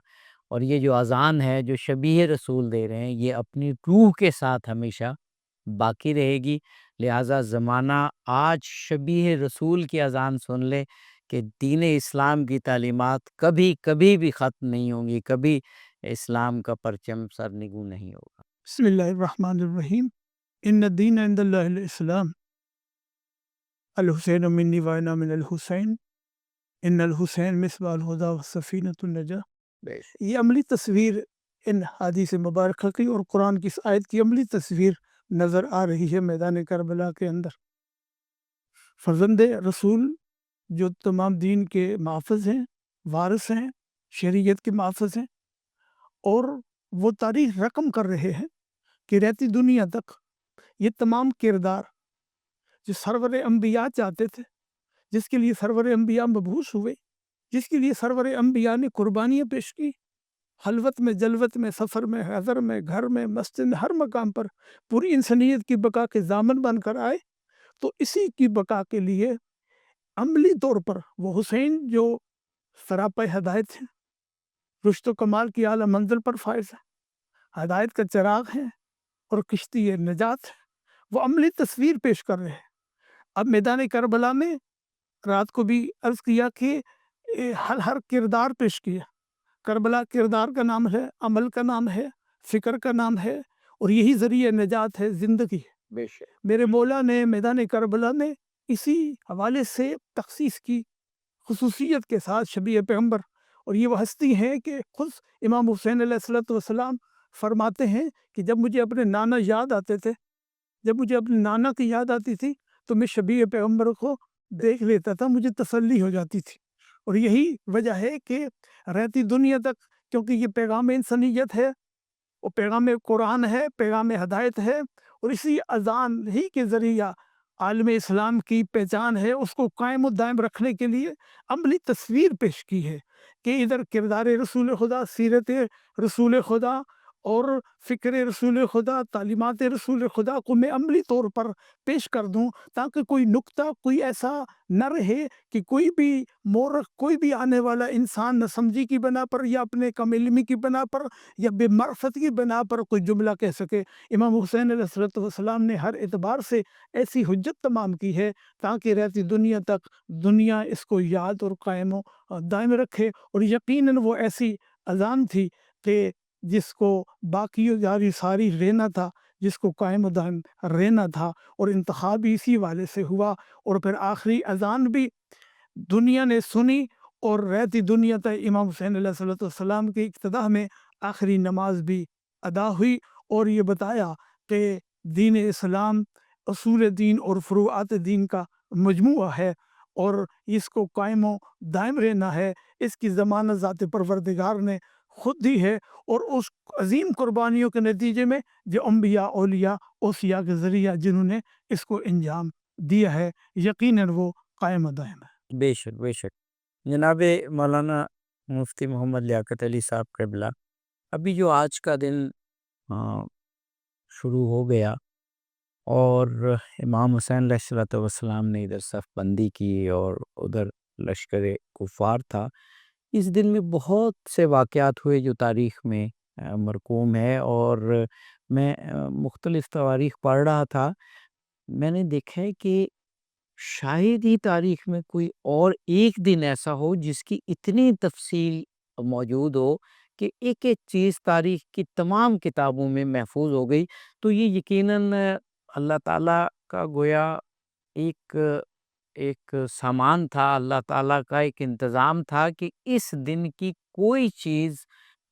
اور یہ جو اذان ہے جو شبیہ رسول دے رہے ہیں یہ اپنی روح کے ساتھ ہمیشہ باقی رہے گی۔ لہٰذا زمانہ آج شبیہ رسول کی اذان سن لے کہ دین اسلام کی تعلیمات کبھی کبھی بھی ختم نہیں ہوں گی، کبھی اسلام کا پرچم سرنگوں نہیں ہوگا۔ بسم اللہ الرحمن الرحیم۔ ان الدین عند اللہ الاسلام، الحسین منی وانا من الحسین، ان الحسین مصباح الہدی وسفینۃ النجاہ۔ یہ عملی تصویر ان حدیث مبارکہ کی اور قرآن کی اس آیت کی عملی تصویر نظر آ رہی ہے میدان کربلا کے اندر۔ فرزند رسول جو تمام دین کے محافظ ہیں، وارث ہیں، شریعت کے محافظ ہیں، اور وہ تاریخ رقم کر رہے ہیں کہ رہتی دنیا تک یہ تمام کردار جو سرور انبیاء چاہتے تھے، جس کے لیے سرور انبیاء مبعوث ہوئے، جس کے لیے سرور انبیاء نے قربانیاں پیش کی، خلوت میں، جلوت میں، سفر میں، حضر میں، گھر میں، مسجد میں، ہر مقام پر پوری انسانیت کی بقا کے ضامن بن کر آئے، تو اسی کی بقا کے لیے عملی طور پر وہ حسین جو سراپا ہدایت ہیں، رشد و کمال کی اعلیٰ منزل پر فائز ہے، ہدایت کا چراغ ہے اور کشتی نجات ہے، وہ عملی تصویر پیش کر رہے ہیں۔ اب میدان کربلا میں رات کو بھی عرض کیا کہ ہر کردار پیش کیا۔ کربلا کردار کا نام ہے، عمل کا نام ہے، فکر کا نام ہے، اور یہی ذریعہ نجات ہے، زندگی ہے۔ بے شک۔ میرے مولا نے میدان کربلا میں اسی حوالے سے تخصیص کی، خصوصیت کے ساتھ شبیہ پیغمبر، اور یہ وہ ہستی ہیں کہ خود امام حسین علیہ السلام فرماتے ہیں کہ جب مجھے اپنے نانا یاد آتے تھے، جب مجھے اپنے نانا کی یاد آتی تھی تو میں شبیہ پیغمبر کو دیکھ لیتا تھا، مجھے تسلی ہو جاتی تھی۔ اور یہی وجہ ہے کہ رہتی دنیا تک، کیونکہ یہ پیغام انسانیت ہے، وہ پیغام قرآن ہے، پیغام ہدایت ہے، اور اسی اذان ہی کے ذریعہ عالم اسلام کی پہچان ہے، اس کو قائم و دائم رکھنے کے لیے عملی تصویر پیش کی ہے کہ ادھر کردار رسول خدا، سیرت رسول خدا اور فکر رسول خدا، تعلیمات رسول خدا کو میں عملی طور پر پیش کر دوں، تاکہ کوئی نقطہ، کوئی ایسا نہ رہے کہ کوئی بھی مورخ، کوئی بھی آنے والا انسان نہ سمجھی کی بنا پر یا اپنے کم علمی کی بنا پر یا بے معرفت کی بنا پر کوئی جملہ کہہ سکے۔ امام حسین علیہ السلام نے ہر اعتبار سے ایسی حجت تمام کی ہے تاکہ رہتی دنیا تک دنیا اس کو یاد اور قائم و دائم رکھے، اور یقیناً وہ ایسی اذان تھی کہ جس کو باقی و جاری ساری رہنا تھا، جس کو قائم و دائم رہنا تھا، اور انتخاب بھی اسی والے سے ہوا، اور پھر آخری اذان بھی دنیا نے سنی، اور رہتی دنیا تک امام حسین علیہ السلام کی اقتداء میں آخری نماز بھی ادا ہوئی، اور یہ بتایا کہ دین اسلام اصول دین اور فروعات دین کا مجموعہ ہے، اور اس کو قائم و دائم رہنا ہے، اس کی ضمانت ذات پروردگار نے خود دی ہے، اور اس عظیم قربانیوں کے نتیجے میں جو انبیاء، اولیاء، اوصیاء کے ذریعہ جنہوں نے اس کو انجام دیا ہے، یقیناً وہ قائم و دائم ہے۔ بے شک بے شک۔ جناب مولانا مفتی محمد لیاقت علی صاحب قبلہ، ابھی جو آج کا دن شروع ہو گیا اور امام حسین علیہ السلام نے ادھر صف بندی کی اور ادھر لشکر کفار تھا، اس دن میں بہت سے واقعات ہوئے جو تاریخ میں مرقوم ہے، اور میں مختلف تواریخ پڑھ رہا تھا، میں نے دیکھا ہے کہ شاید ہی تاریخ میں کوئی اور ایک دن ایسا ہو جس کی اتنی تفصیل موجود ہو کہ ایک ایک چیز تاریخ کی تمام کتابوں میں محفوظ ہو گئی. تو یہ یقیناً اللہ تعالیٰ کا گویا ایک ایک سامان تھا، اللہ تعالیٰ کا ایک انتظام تھا کہ اس دن کی کوئی چیز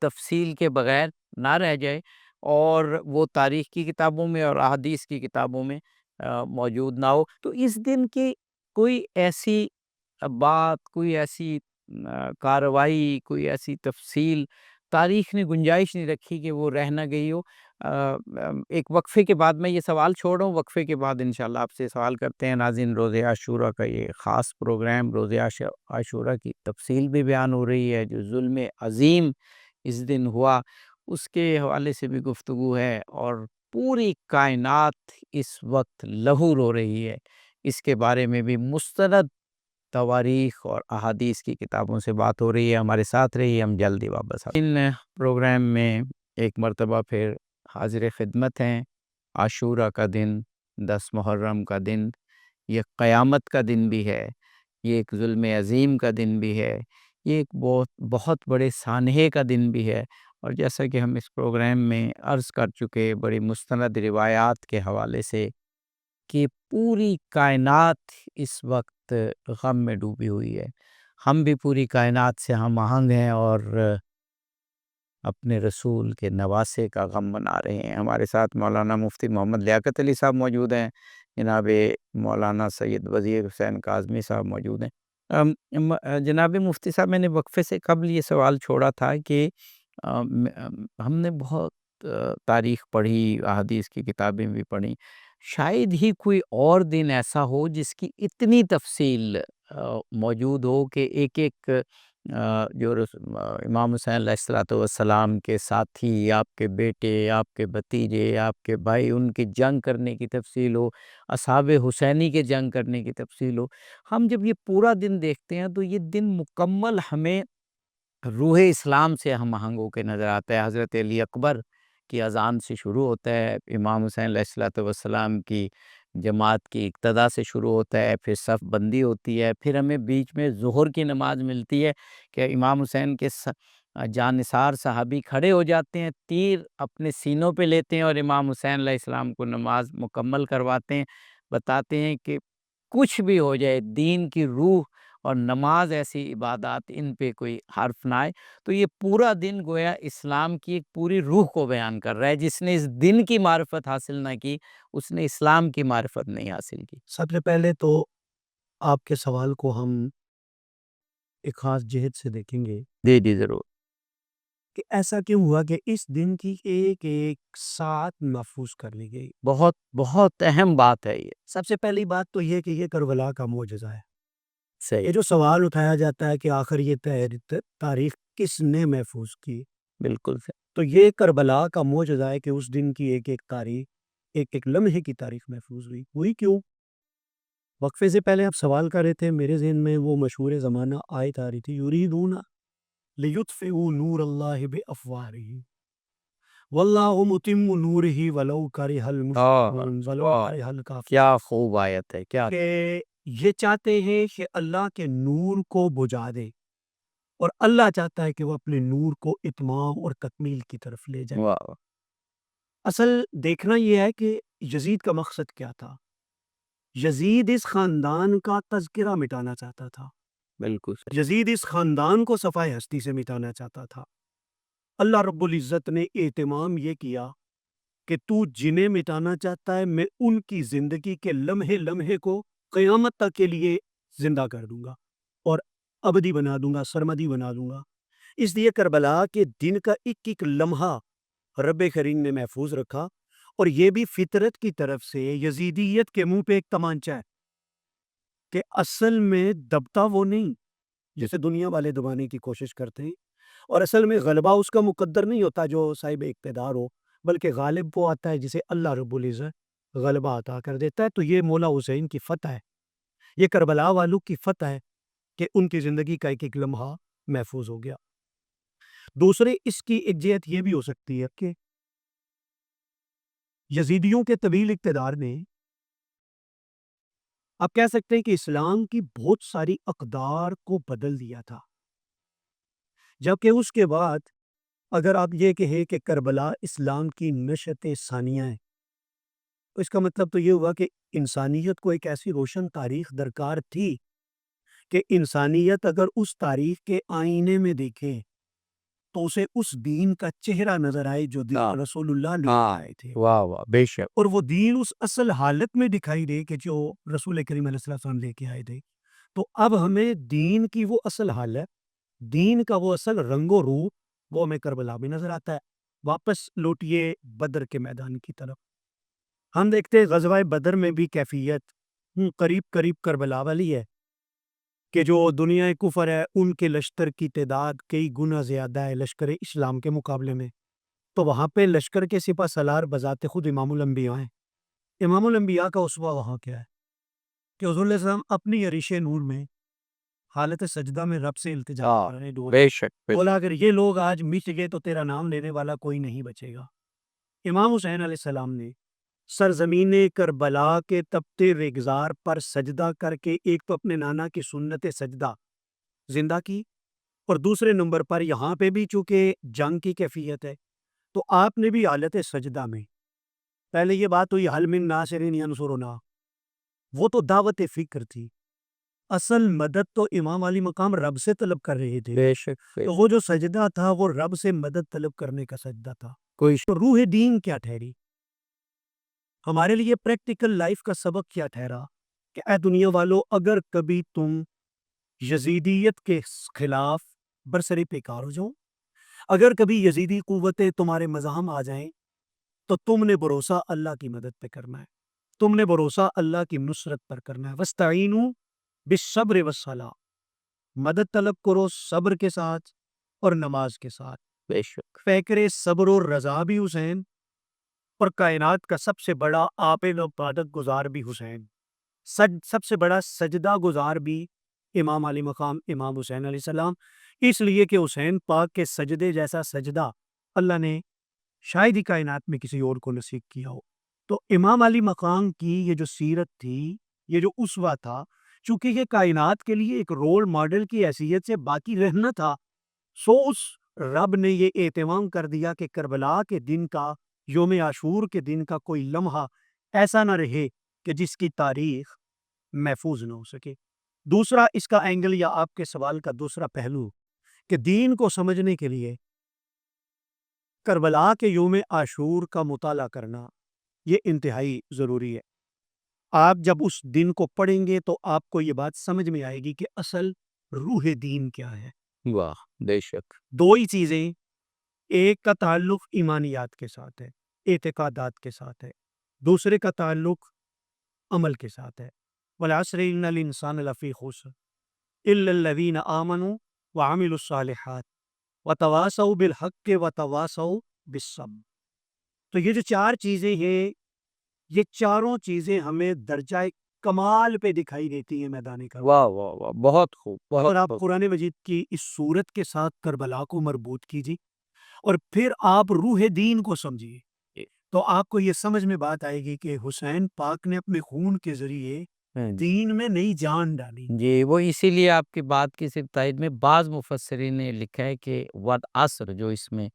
تفصیل کے بغیر نہ رہ جائے اور وہ تاریخ کی کتابوں میں اور احادیث کی کتابوں میں موجود نہ ہو. تو اس دن کی کوئی ایسی بات، کوئی ایسی کارروائی، کوئی ایسی تفصیل تاریخ نے گنجائش نہیں رکھی کہ وہ رہ نہ گئی ہو. ایک وقفے کے بعد میں یہ سوال چھوڑ رہا ہوں، وقفے کے بعد انشاءاللہ آپ سے سوال کرتے ہیں. ناظرین، روز عاشورہ کا یہ خاص پروگرام، روز عاشورہ کی تفصیل بھی بیان ہو رہی ہے، جو ظلم عظیم اس دن ہوا اس کے حوالے سے بھی گفتگو ہے، اور پوری کائنات اس وقت لہو رو رہی ہے. اس کے بارے میں بھی مستند تواریخ اور احادیث کی کتابوں سے بات ہو رہی ہے. ہمارے ساتھ رہی، ہم جلدی واپس ان پروگرام میں ایک مرتبہ پھر حاضر خدمت ہیں. عاشورہ کا دن، 10 محرم کا دن، یہ قیامت کا دن بھی ہے، یہ ایک ظلم عظیم کا دن بھی ہے، یہ ایک بہت بڑے سانحے کا دن بھی ہے. اور جیسا کہ ہم اس پروگرام میں عرض کر چکے بڑی مستند روایات کے حوالے سے کہ پوری کائنات اس وقت غم میں ڈوبی ہوئی ہے. ہم بھی پوری کائنات سے ہم آہنگ ہیں اور اپنے رسول کے نواسے کا غم منا رہے ہیں. ہمارے ساتھ مولانا مفتی محمد لیاقت علی صاحب موجود ہیں، جناب مولانا سید وزیر حسین کاظمی صاحب موجود ہیں. جناب مفتی صاحب، میں نے وقفے سے قبل یہ سوال چھوڑا تھا کہ ہم نے بہت تاریخ پڑھی، احادیث کی کتابیں بھی پڑھی، شاید ہی کوئی اور دن ایسا ہو جس کی اتنی تفصیل موجود ہو کہ ایک ایک جو امام حسین علیہ السلام کے ساتھی، آپ کے بیٹے، آپ کے بھتیجے، آپ کے بھائی، ان کی جنگ کرنے کی تفصیل ہو، اصحاب حسینی کے جنگ کرنے کی تفصیل ہو. ہم جب یہ پورا دن دیکھتے ہیں تو یہ دن مکمل ہمیں روح اسلام سے ہم آہنگ ہو کے نظر آتا ہے. حضرت علی اکبر کی اذان سے شروع ہوتا ہے، امام حسین علیہ السلام کی جماعت کی اقتدا سے شروع ہوتا ہے، پھر صف بندی ہوتی ہے، پھر ہمیں بیچ میں ظہر کی نماز ملتی ہے کہ امام حسین کے جانثار صحابی کھڑے ہو جاتے ہیں، تیر اپنے سینوں پہ لیتے ہیں اور امام حسین علیہ السلام کو نماز مکمل کرواتے ہیں. بتاتے ہیں کہ کچھ بھی ہو جائے، دین کی روح اور نماز ایسی عبادات ان پہ کوئی حرف نہ آئے. تو یہ پورا دن گویا اسلام کی ایک پوری روح کو بیان کر رہا ہے. جس نے اس دن کی معرفت حاصل نہ کی، اس نے اسلام کی معرفت نہیں حاصل کی. سب سے پہلے تو آپ کے سوال کو ہم ایک خاص جہت سے دیکھیں گے جی ضرور. کہ ایسا کیوں ہوا کہ اس دن کی ایک ایک ساتھ محفوظ کر لی گئی. بہت بہت اہم بات ہے یہ. سب سے پہلی بات تو یہ کہ یہ کربلا کا معجزہ ہے. صحیح. یہ جو سوال اٹھایا جاتا ہے کہ آخر یہ تاریخ کس نے محفوظ کی، بالکل صحیح. تو یہ کربلا کا معجزہ ہے کہ اس دن کی ایک ایک تاریخ، ایک ایک لمحے کی تاریخ محفوظ ہوئی. ہوئی کیوں؟ وقفے سے پہلے آپ سوال کر رہے تھے، میرے ذہن میں وہ مشہور زمانہ آیت آ رہی تھی، یریدون لیطفئوا نور اللہ بافواہہم واللہ متم نورہ ولو کرہ المشرکون ولو کرہ الکافرون. کیا خوب آیت ہے. کیا کہ یہ چاہتے ہیں کہ اللہ کے نور کو بجھا دے، اور اللہ چاہتا ہے کہ وہ اپنے نور کو اتمام اور تکمیل کی طرف لے جائے. واہ. اصل دیکھنا یہ ہے کہ یزید کا مقصد کیا تھا. یزید اس خاندان کا تذکرہ مٹانا چاہتا تھا. بالکل صحیح. یزید اس خاندان کو صفائے ہستی سے مٹانا چاہتا تھا. اللہ رب العزت نے اہتمام یہ کیا کہ تو جنہیں مٹانا چاہتا ہے، میں ان کی زندگی کے لمحے لمحے کو قیامت تک کے لیے زندہ کر دوں گا اور ابدی بنا دوں گا، سرمدی بنا دوں گا. اس لیے کربلا کے دن کا ایک ایک لمحہ رب کریم نے محفوظ رکھا. اور یہ بھی فطرت کی طرف سے یزیدیت کے منہ پہ ایک تمانچہ ہے کہ اصل میں دبتا وہ نہیں جیسے دنیا والے دبانے کی کوشش کرتے ہیں، اور اصل میں غلبہ اس کا مقدر نہیں ہوتا جو صاحب اقتدار ہو، بلکہ غالب وہ آتا ہے جسے اللہ رب العزت غلبہ عطا کر دیتا ہے. تو یہ مولا حسین کی فتح ہے، یہ کربلا والوں کی فتح ہے کہ ان کی زندگی کا ایک ایک لمحہ محفوظ ہو گیا. دوسرے اس کی ایک جہت یہ بھی ہو سکتی ہے کہ یزیدیوں کے طویل اقتدار نے آپ کہہ سکتے ہیں کہ اسلام کی بہت ساری اقدار کو بدل دیا تھا، جبکہ اس کے بعد اگر آپ یہ کہیں کہ کربلا اسلام کی نشأت ثانیہ ہے، تو اس کا مطلب تو یہ ہوا کہ انسانیت کو ایک ایسی روشن تاریخ درکار تھی کہ انسانیت اگر اس تاریخ کے آئینے میں دیکھے تو اسے اس دین کا چہرہ نظر آئے جو دین رسول اللہ لے آئے تھے، واہ واہ، بے شک، اور وہ دین اس اصل حالت میں دکھائی دے کہ جو رسول کریم علیہ السلام لے کے آئے تھے۔ تو اب ہمیں دین کی وہ اصل حالت، دین کا وہ اصل رنگ و روپ، وہ ہمیں کربلا میں نظر آتا ہے۔ واپس لوٹیے بدر کے میدان کی طرف، ہم دیکھتے ہیں غزوہ بدر میں بھی کیفیت قریب قریب کربلا والی ہے کہ جو دنیا کفر ہے ان کے لشکر کی تعداد کئی گنا زیادہ ہے لشکر اسلام کے مقابلے میں، تو وہاں پہ لشکر کے سپہ سالار بذات خود امام الانبیاء ہیں۔ امام الانبیاء کا اسوہ وہاں کیا ہے کہ حضور علیہ السلام اپنی عریش نور میں حالت سجدہ میں رب سے التجا کر رہے ہیں، بے شک، بولا اگر یہ لوگ آج مٹ گئے تو تیرا نام لینے والا کوئی نہیں بچے گا۔ امام حسین علیہ السلام نے سرزمین کربلا کے تپتے ریگزار پر سجدہ کر کے ایک تو اپنے نانا کی سنت سجدہ زندہ کی، اور دوسرے نمبر پر یہاں پہ بھی چونکہ جنگ کی کیفیت ہے تو آپ نے بھی حالت سجدہ میں، پہلے یہ بات ہوئی حل من ناصرین ینصرنا، وہ تو دعوت فکر تھی، اصل مدد تو امام علی مقام رب سے طلب کر رہے تھے، بے شک، تو وہ جو سجدہ تھا وہ رب سے مدد طلب کرنے کا سجدہ تھا۔ کوئی تو روح دین کیا ٹھہری ہمارے لیے، پریکٹیکل لائف کا سبق کیا ٹھہرا کہ اے دنیا والو، اگر کبھی تم یزیدیت کے خلاف برسری پیکار ہو جاؤ، اگر کبھی یزیدی قوتیں تمہارے مزاحم آ جائیں تو تم نے بھروسہ اللہ کی مدد پہ کرنا ہے، تم نے بھروسہ اللہ کی نصرت پر کرنا ہے۔ وَاسْتَعِینُوا بِالصَّبْرِ وَالصَّلَاةِ، مدد طلب کرو صبر کے ساتھ اور نماز کے ساتھ۔ بے شک، فیکر صبر و رضا بھی حسین، اور کائنات کا سب سے بڑا عابد و عبادت گزار بھی حسین، سب سے بڑا سجدہ گزار بھی امام علی مقام امام حسین علیہ السلام، اس لیے کہ حسین پاک کے سجدے جیسا سجدہ اللہ نے شاید ہی کائنات میں کسی اور کو نصیب کیا ہو۔ تو امام علی مقام کی یہ جو سیرت تھی، یہ جو اسوہ تھا، چونکہ یہ کائنات کے لیے ایک رول ماڈل کی حیثیت سے باقی رہنا تھا، سو اس رب نے یہ اہتمام کر دیا کہ کربلا کے دن کا، یوم عاشور کے دن کا کوئی لمحہ ایسا نہ رہے کہ جس کی تاریخ محفوظ نہ ہو سکے۔ دوسرا اس کا اینگل یا آپ کے سوال کا دوسرا پہلو کہ دین کو سمجھنے کے لیے کربلا کے یوم عاشور کا مطالعہ کرنا یہ انتہائی ضروری ہے۔ آپ جب اس دن کو پڑھیں گے تو آپ کو یہ بات سمجھ میں آئے گی کہ اصل روح دین کیا ہے۔ واہ، بے شک، دو ہی چیزیں، ایک کا تعلق ایمانیات کے ساتھ ہے، اعتقادات کے ساتھ ہے، دوسرے کا تعلق عمل کے ساتھ ہے۔ والعصر ان الانسان لفی خسر الا الذین آمنوا وعملوا الصالحات وتواصوا بالحق وتواصوا بالصبر۔ تو یہ جو چار چیزیں ہیں، یہ چاروں چیزیں ہمیں درجہ کمال پہ دکھائی دیتی ہیں میدان کربلا۔ واہ واہ واہ، بہت خوب، اور بہت آپ خوب، قرآن مجید کی اس صورت کے ساتھ کربلا کو مربوط کیجیے اور پھر آپ روح دین کو سمجھیے، تو آپ کو یہ سمجھ میں بات آئے گی کہ حسین پاک نے اپنے خون کے ذریعے دین میں نئی جان ڈالی۔ جی، وہ اسی لیے آپ کی بات کی صرف تائید میں بعض مفسرین نے لکھا ہے کہ والعصر جو اس میں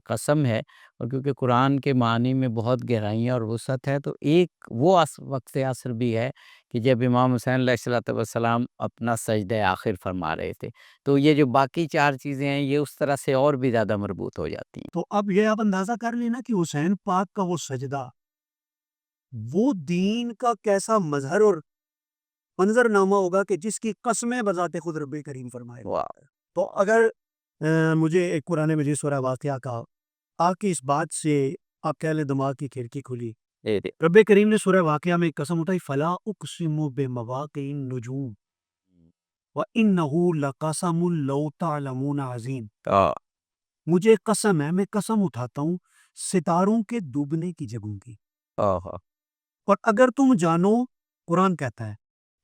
قسم ہے، اور کیونکہ قرآن کے معنی میں بہت گہرائیاں اور وسعت ہے، تو ایک وہ وقت عصر بھی ہے کہ جب امام حسین علیہ السلام اپنا سجدہ آخر فرما رہے تھے، تو یہ جو باقی چار چیزیں ہیں یہ اس طرح سے اور بھی زیادہ مربوط ہو جاتی ہیں۔ تو اب یہ آپ اندازہ کر لینا کہ حسین پاک کا وہ سجدہ، وہ دین کا کیسا مظہر اور منظر نامہ ہوگا کہ جس کی قسمیں بذات خود رب کریم فرمائے گا۔ واہ، تو اگر مجھے ایک قرآن مجید سورہ واقعہ کا آپ کی اس بات سے آپ کہہ لیں دماغ کی کھڑکی کھلی، رب کریم نے سورہ واقعہ میں ایک قسم اٹھائی، فلا اقسم بمواقع النجوم وانہ لقسم لو تعلمون عظیم، مجھے قسم ہے، میں قسم اٹھاتا ہوں ستاروں کے ڈوبنے کی جگہوں کی، اور اگر تم جانو، قرآن کہتا ہے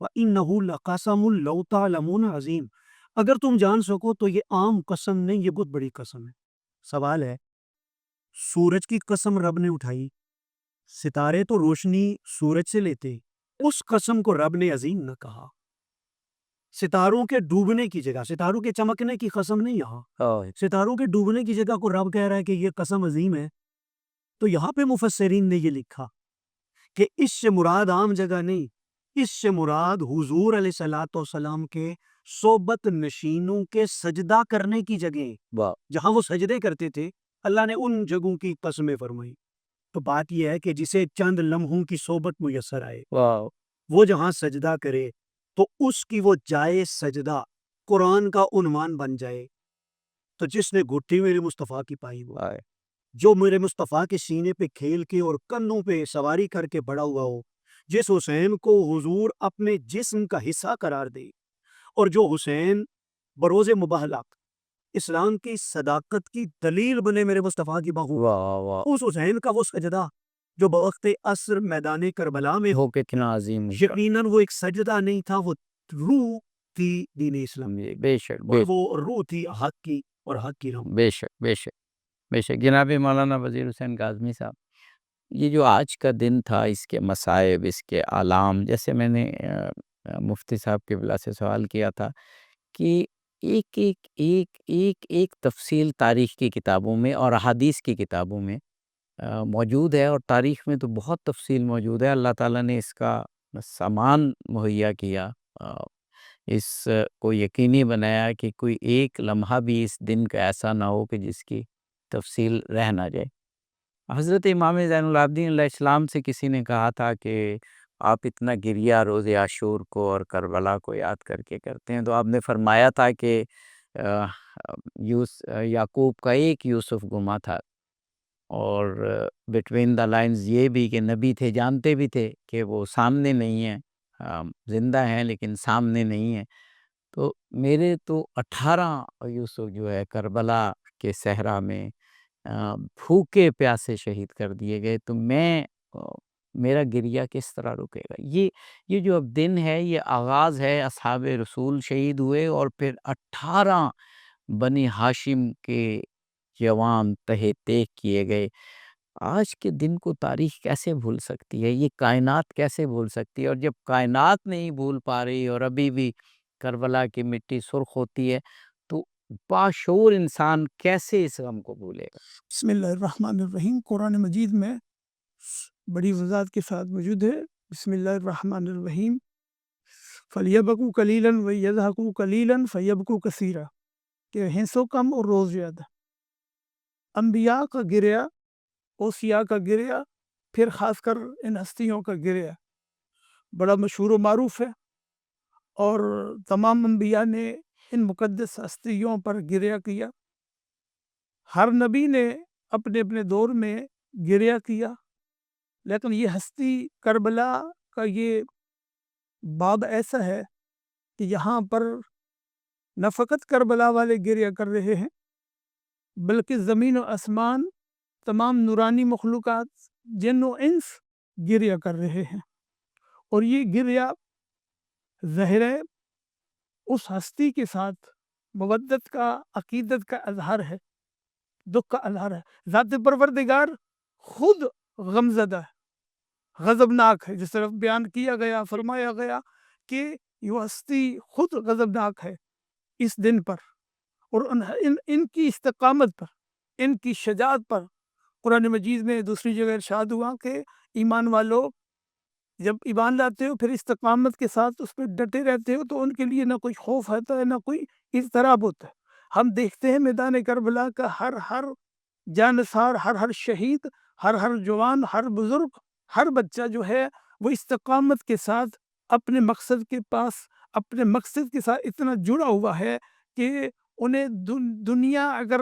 وَإِنَّهُ لَقَسَمٌ لَوْ تَعْلَمُونَ عظیم، اگر تم جان سکو تو یہ عام قسم نہیں، یہ بہت بڑی قسم ہے۔ سوال ہے، سورج کی قسم رب نے اٹھائی، ستارے تو روشنی سورج سے لیتے، اس قسم کو رب نے عظیم نہ کہا. ستاروں کے ڈوبنے کی جگہ، ستاروں کے چمکنے کی قسم نہیں، یہاں ستاروں کے ڈوبنے کی جگہ کو رب کہہ رہا ہے کہ یہ قسم عظیم ہے. تو یہاں پہ مفسرین نے یہ لکھا کہ اس سے مراد عام جگہ نہیں، اس سے مراد حضور علیہ الصلوۃ والسلام کے صحبت نشینوں کے سجدہ کرنے کی جگہ، جہاں وہ سجدے کرتے تھے، اللہ نے ان جگہوں کی قسمیں فرمائی. تو بات یہ ہے کہ جسے چند لمحوں کی صحبت میسر آئے، وہ جہاں سجدہ کرے تو اس کی وہ جائے سجدہ قرآن کا عنوان بن جائے. تو جس نے گھٹی میرے مصطفیٰ کی پائی ہو، جو میرے مصطفیٰ کے سینے پہ کھیل کے اور کندھوں پہ سواری کر کے بڑا ہوا ہو، جس حسین کو حضور اپنے جسم کا حصہ قرار دے، اور جو حسین بروز مباہلات اسلام کی صداقت کی دلیل بنے میرے مصطفیٰ کی بہو، اس حسین کا وہ سجدہ جو بوقت عصر میدان کربلا میں ہو، کتنا عظیم ہے. یقیناً وہ ایک سجدہ نہیں تھا، وہ روح تھی دین اسلام، بے شک اور وہ روح تھی حق کی اور حق کی راہ. بے شک بے شک بے شک. جناب مولانا وزیر حسین کاظمی صاحب، یہ جو آج کا دن تھا، اس کے مصائب، اس کے آلام، جیسے میں نے مفتی صاحب کے بلا سے سوال کیا تھا کہ ایک ایک ایک ایک ایک تفصیل تاریخ کی کتابوں میں اور احادیث کی کتابوں میں موجود ہے، اور تاریخ میں تو بہت تفصیل موجود ہے. اللہ تعالیٰ نے اس کا سامان مہیا کیا، اس کو یقینی بنایا کہ کوئی ایک لمحہ بھی اس دن کا ایسا نہ ہو کہ جس کی تفصیل رہ نہ جائے. حضرت امام زین العابدین علیہ السلام سے کسی نے کہا تھا کہ آپ اتنا گریہ روز عاشور کو اور کربلا کو یاد کر کے کرتے ہیں، تو آپ نے فرمایا تھا کہ یعقوب کا ایک یوسف گما تھا، اور بٹوین دا لائنز یہ بھی کہ نبی تھے، جانتے بھی تھے کہ وہ سامنے نہیں ہیں، زندہ ہیں لیکن سامنے نہیں ہیں. تو میرے تو 18 یوسف جو ہے کربلا کے صحرا میں بھوکے پیاسے شہید کر دیے گئے. تو میرا گریہ کس طرح رکے گا؟ یہ جو اب دن ہے، یہ آغاز ہے، اصحاب رسول شہید ہوئے، اور پھر 18 بنی ہاشم کے جوان تہہ تیغ کیے گئے. آج کے دن کو تاریخ کیسے بھول سکتی ہے؟ یہ کائنات کیسے بھول سکتی ہے؟ اور جب کائنات نہیں بھول پا رہی اور ابھی بھی کربلا کی مٹی سرخ ہوتی ہے، تو باشعور انسان کیسے اس غم کو بھولے گا؟ بسم اللہ الرحمن الرحیم. قرآن مجید میں بڑی وضاحت کے ساتھ موجود ہے. بسم اللہ الرحمن الرحیم. فَلْيَبْكُوا قَلِيلًا وَيَضْحَكُوا قَلِيلًا فَيَبْكُوا كَثِيرًا، کہ ہنسو کم اور روز زیادہ. انبیاء کا گریہ، اوصیاء کا گریہ، پھر خاص کر ان ہستیوں کا گریہ بڑا مشہور و معروف ہے، اور تمام انبیاء نے ان مقدس ہستیوں پر گریہ کیا. ہر نبی نے اپنے اپنے دور میں گریہ کیا، لیکن یہ ہستی کربلا کا یہ باب ایسا ہے کہ یہاں پر نہ فقط کربلا والے گریہ کر رہے ہیں، بلکہ زمین و آسمان، تمام نورانی مخلوقات، جن و انس گریہ کر رہے ہیں. اور یہ گریہ ظاہر ہے اس ہستی کے ساتھ مودت کا، عقیدت کا اظہار ہے، دکھ کا اظہار ہے. ذات پروردگار خود غمزدہ ہے، غضبناک ہے، جس طرح بیان کیا گیا، فرمایا گیا کہ یہ ہستی خود غضبناک ہے اس دن پر، اور ان کی استقامت پر، ان کی شجاعت پر. قرآن مجید میں دوسری جگہ ارشاد ہوا کہ ایمان والو جب ایمان لاتے ہو پھر استقامت کے ساتھ اس پہ ڈٹے رہتے ہو تو ان کے لیے نہ کوئی خوف ہوتا ہے، نہ کوئی اضطراب ہوتا ہے. ہم دیکھتے ہیں میدان کربلا کا ہر جانثار، ہر شہید، ہر جوان، ہر بزرگ، ہر بچہ جو ہے وہ استقامت کے ساتھ اپنے مقصد کے پاس، اپنے مقصد کے ساتھ اتنا جڑا ہوا ہے کہ انہیں دنیا اگر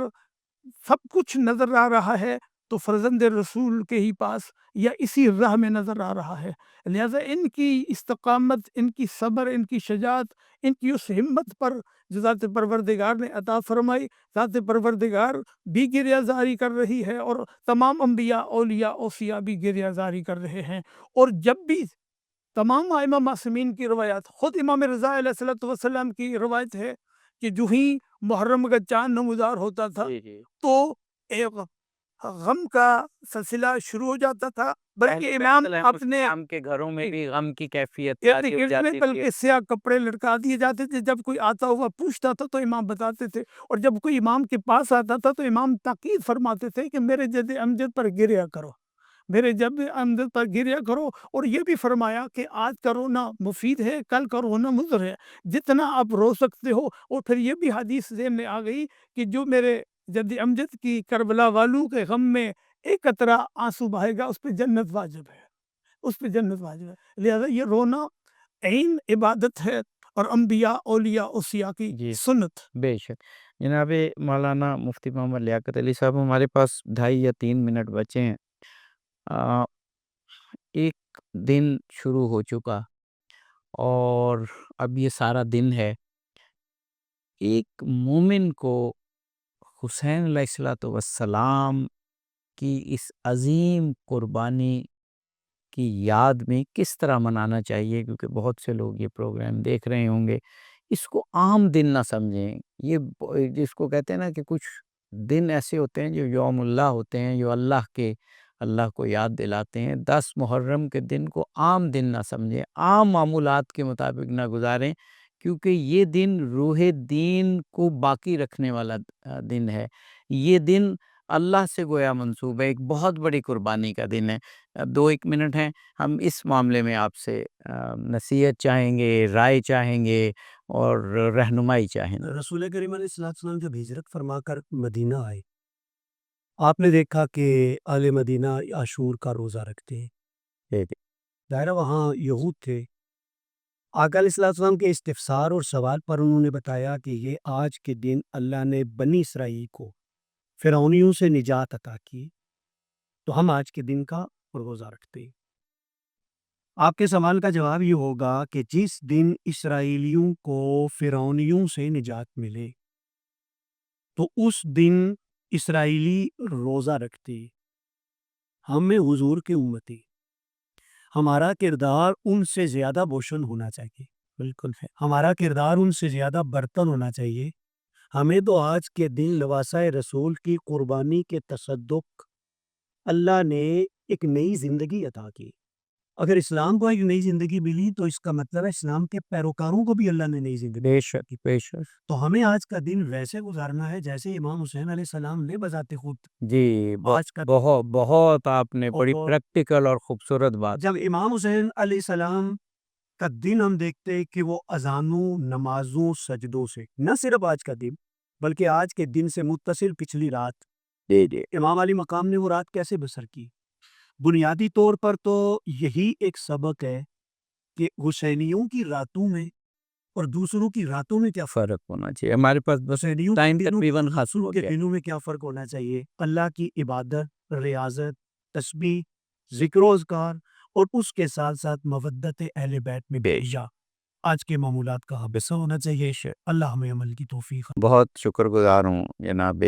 سب کچھ نظر آ رہا ہے تو فرزند رسول کے ہی پاس یا اسی راہ میں نظر آ رہا ہے. لہذا ان کی استقامت، ان کی صبر، ان کی شجاعت، ان کی اس ہمت پر جو ذات پروردگار نے عطا فرمائی، ذات پروردگار بھی گریہ زاری کر رہی ہے، اور تمام انبیاء، اولیاء، اوصیاء بھی گریہ زاری کر رہے ہیں. اور جب بھی تمام ائمہ معصومین کی روایات، خود امام رضا علیہ الصلوۃ والسلام کی روایت ہے کہ جو ہی محرم کا چاند نمودار ہوتا تھا تو ایک غم کا سلسلہ شروع ہو جاتا تھا، بلکہ امام اپنے کے گھروں میں بھی غم کی کیفیت تاری ہو جاتی تھی۔ بلکہ سیاہ کپڑے لٹکا دیے جاتے تھے، جب کوئی آتا ہوا پوچھتا تھا تو امام بتاتے تھے، اور جب کوئی امام کے پاس آتا تھا تو امام تاکید فرماتے تھے کہ میرے جد امجد پر گریا کرو، میرے جب امجد پر گریا کرو، اور یہ بھی فرمایا کہ آج کا رونا مفید ہے، کل کا رونا مضر ہے، جتنا آپ رو سکتے ہو۔ اور پھر یہ بھی حدیث ذہن میں آ گئی کہ جو میرے جد امجد کی کربلا والوں کے غم میں ایک قطرہ آنسو بہائے گا، اس پہ جنت واجب ہے، اس پہ جنت واجب ہے۔ لہذا یہ رونا عین عبادت ہے، اور انبیاء، اولیاء، اوصیاء کی جی سنت۔ بے شک جناب مولانا مفتی محمد لیاقت علی صاحب، ہمارے پاس 2.5 یا 3 منٹ بچے ہیں۔ ایک دن شروع ہو چکا اور اب یہ سارا دن ہے۔ ایک مومن کو حسین علیہ السلام کی اس عظیم قربانی کی یاد میں کس طرح منانا چاہیے، کیونکہ بہت سے لوگ یہ پروگرام دیکھ رہے ہوں گے، اس کو عام دن نہ سمجھیں۔ یہ جس کو کہتے ہیں نا کہ کچھ دن ایسے ہوتے ہیں جو یوم اللہ ہوتے ہیں، جو اللہ کو یاد دلاتے ہیں۔ 10 محرم کے دن کو عام دن نہ سمجھیں، عام معمولات کے مطابق نہ گزاریں، کیونکہ یہ دن روح دین کو باقی رکھنے والا دن ہے۔ یہ دن اللہ سے گویا منسوب ہے، ایک بہت بڑی قربانی کا دن ہے۔ 2-1 منٹ ہیں، ہم اس معاملے میں آپ سے نصیحت چاہیں گے، رائے چاہیں گے اور رہنمائی چاہیں گے۔ رسول کریم علیہ السلام جب ہجرت فرما کر مدینہ آئے، آپ نے دیکھا کہ اہل مدینہ عاشور کا روزہ رکھتے ہیں۔ ظاہرہ وہاں یہود تھے۔ آقا علیہ السلام کے استفسار اور سوال پر انہوں نے بتایا کہ یہ آج کے دن اللہ نے بنی اسرائیل کو فرعونیوں سے نجات عطا کی، تو ہم آج کے دن کا روزہ رکھتے ہیں۔ آپ کے سوال کا جواب یہ ہوگا کہ جس دن اسرائیلیوں کو فرعونیوں سے نجات ملے تو اس دن اسرائیلی روزہ رکھتے۔ ہمیں حضور کے امتی، ہمارا کردار ان سے زیادہ روشن ہونا چاہیے، بالکل ہے۔ ہمارا کردار ان سے زیادہ برتر ہونا چاہیے۔ ہمیں تو آج کے دن لواسۂ رسول کی قربانی کے تصدق اللہ نے ایک نئی زندگی عطا کی۔ اگر اسلام کو ایک نئی زندگی ملی تو اس کا مطلب ہے اسلام کے پیروکاروں کو بھی اللہ نے نئی زندگی بے شک بے شک۔ تو ہمیں آج کا دن ویسے گزارنا ہے جیسے امام حسین علیہ السلام نے بذات خود جی آج کا بہت آپ نے بڑی اور پریکٹیکل اور خوبصورت بات۔ جب امام حسین علیہ السلام کا دن ہم دیکھتے کہ وہ اذانوں، نمازوں، سجدوں سے، نہ صرف آج کا دن بلکہ آج کے دن سے متصل پچھلی رات، امام علی مقام نے وہ رات کیسے بسر کی؟ بنیادی طور پر تو یہی ایک سبق ہے کہ حسینیوں کی راتوں میں اور دوسروں کی راتوں میں کیا فرق ہونا چاہیے۔ ہمارے پاس بس حسینیوں ٹائم کے دنوں تقریباً ختم ہو کے گیا۔ دنوں میں کیا فرق ہونا چاہیے؟ اللہ کی عبادت، ریاضت، تسبیح، ذکر و اذکار، اور اس کے ساتھ ساتھ مودت اہل بیت میں بھیجا آج کے معمولات کا حصہ ہونا چاہیے۔ اللہ ہمیں عمل کی توفیق۔ بہت شکر گزار ہوں جناب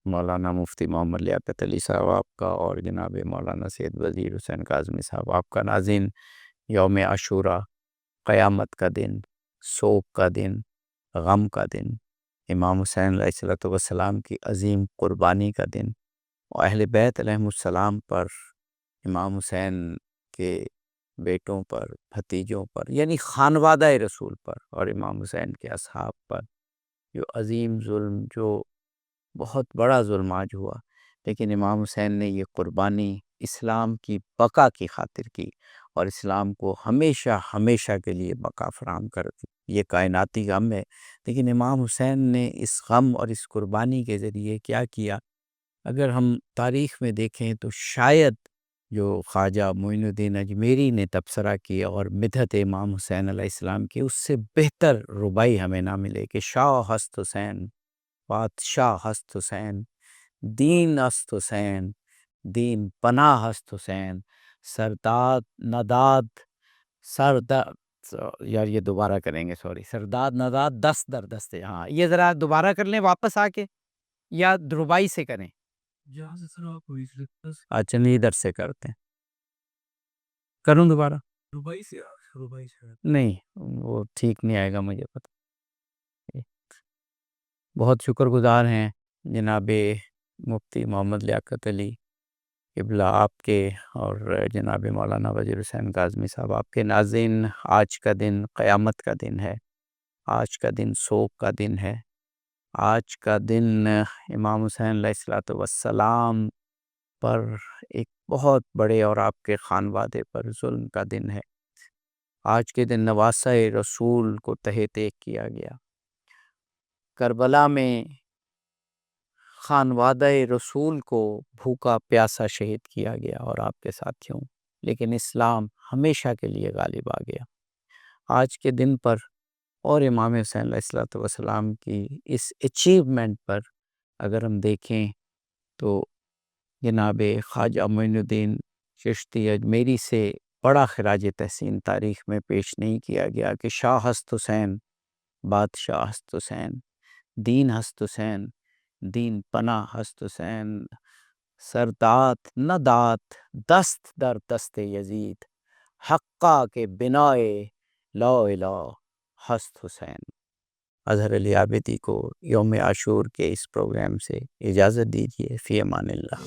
مولانا مفتی محمد لیاقت علی صاحب آپ کا، اور جناب مولانا سید وزیر حسین کاظمی صاحب آپ کا۔ ناظرین، یوم عاشورہ، قیامت کا دن، سوگ کا دن، غم کا دن، امام حسین علیہ السلام کی عظیم قربانی کا دن، اور اہل بیت علیہ السلام پر، امام حسین کے بیٹوں پر، بھتیجوں پر، یعنی خانوادہ رسول پر اور امام حسین کے اصحاب پر جو عظیم ظلم، جو بہت بڑا ظلم آج ہوا، لیکن امام حسین نے یہ قربانی اسلام کی بقا کی خاطر کی، اور اسلام کو ہمیشہ ہمیشہ کے لیے بقا فراہم کر دی۔ یہ کائناتی غم ہے، لیکن امام حسین نے اس غم اور اس قربانی کے ذریعے کیا کیا؟ اگر ہم تاریخ میں دیکھیں تو شاید جو خواجہ معین الدین اجمیری نے تبصرہ کیا اور مدحت امام حسین علیہ السلام کی، اس سے بہتر ربائی ہمیں نہ ملے کہ شاہ ہست حسین، بادشاہ ہست حسین، دین است حسین، دین پناہ ہست حسین، سرداد نداد، سرداد، یار یہ دوبارہ کریں گے، سوری، سرداد نداد دست در دست۔ ہاں یہ ذرا دوبارہ کر لیں واپس آ کے، یا ربائی سے کریں؟ اچھا نہیں، ادھر سے کرتے ہیں، کروں دوبارہ؟ ربائی سے نہیں وہ ٹھیک نہیں آئے گا، مجھے پتہ۔ بہت شکر گزار ہیں جناب مفتی محمد لیاقت علی قبلہ آپ کے اور جناب مولانا وزیر حسین کاظمی صاحب آپ کے ناظرین، آج کا دن قیامت کا دن ہے، آج کا دن سوگ کا دن ہے، آج کا دن امام حسین علیہ الصلوۃ والسلام پر ایک بہت بڑے اور آپ کے خانوادے پر ظلم کا دن ہے۔ آج کے دن نواسہ رسول کو تہہ تیغ کیا گیا، کربلا میں خانوادہ رسول کو بھوکا پیاسا شہید کیا گیا اور آپ کے ساتھیوں، لیکن اسلام ہمیشہ کے لیے غالب آ گیا۔ آج کے دن پر اور امام حسین علیہ الصلوۃ والسلام کی اس اچیومنٹ پر اگر ہم دیکھیں تو جناب خواجہ معین الدین چشتی اجمیری سے بڑا خراج تحسین تاریخ میں پیش نہیں کیا گیا کہ شاہ ہست حسین، بادشاہ ہست حسین، دین ہست حسین، دین پناہ ہست حسین، سردات نہ دات دست در دست یزید، حقا کے بنائے لا الہ ہست حسین۔ اظہر علی عابدی کو یوم عاشور کے اس پروگرام سے اجازت دیجیے، فی امان اللہ۔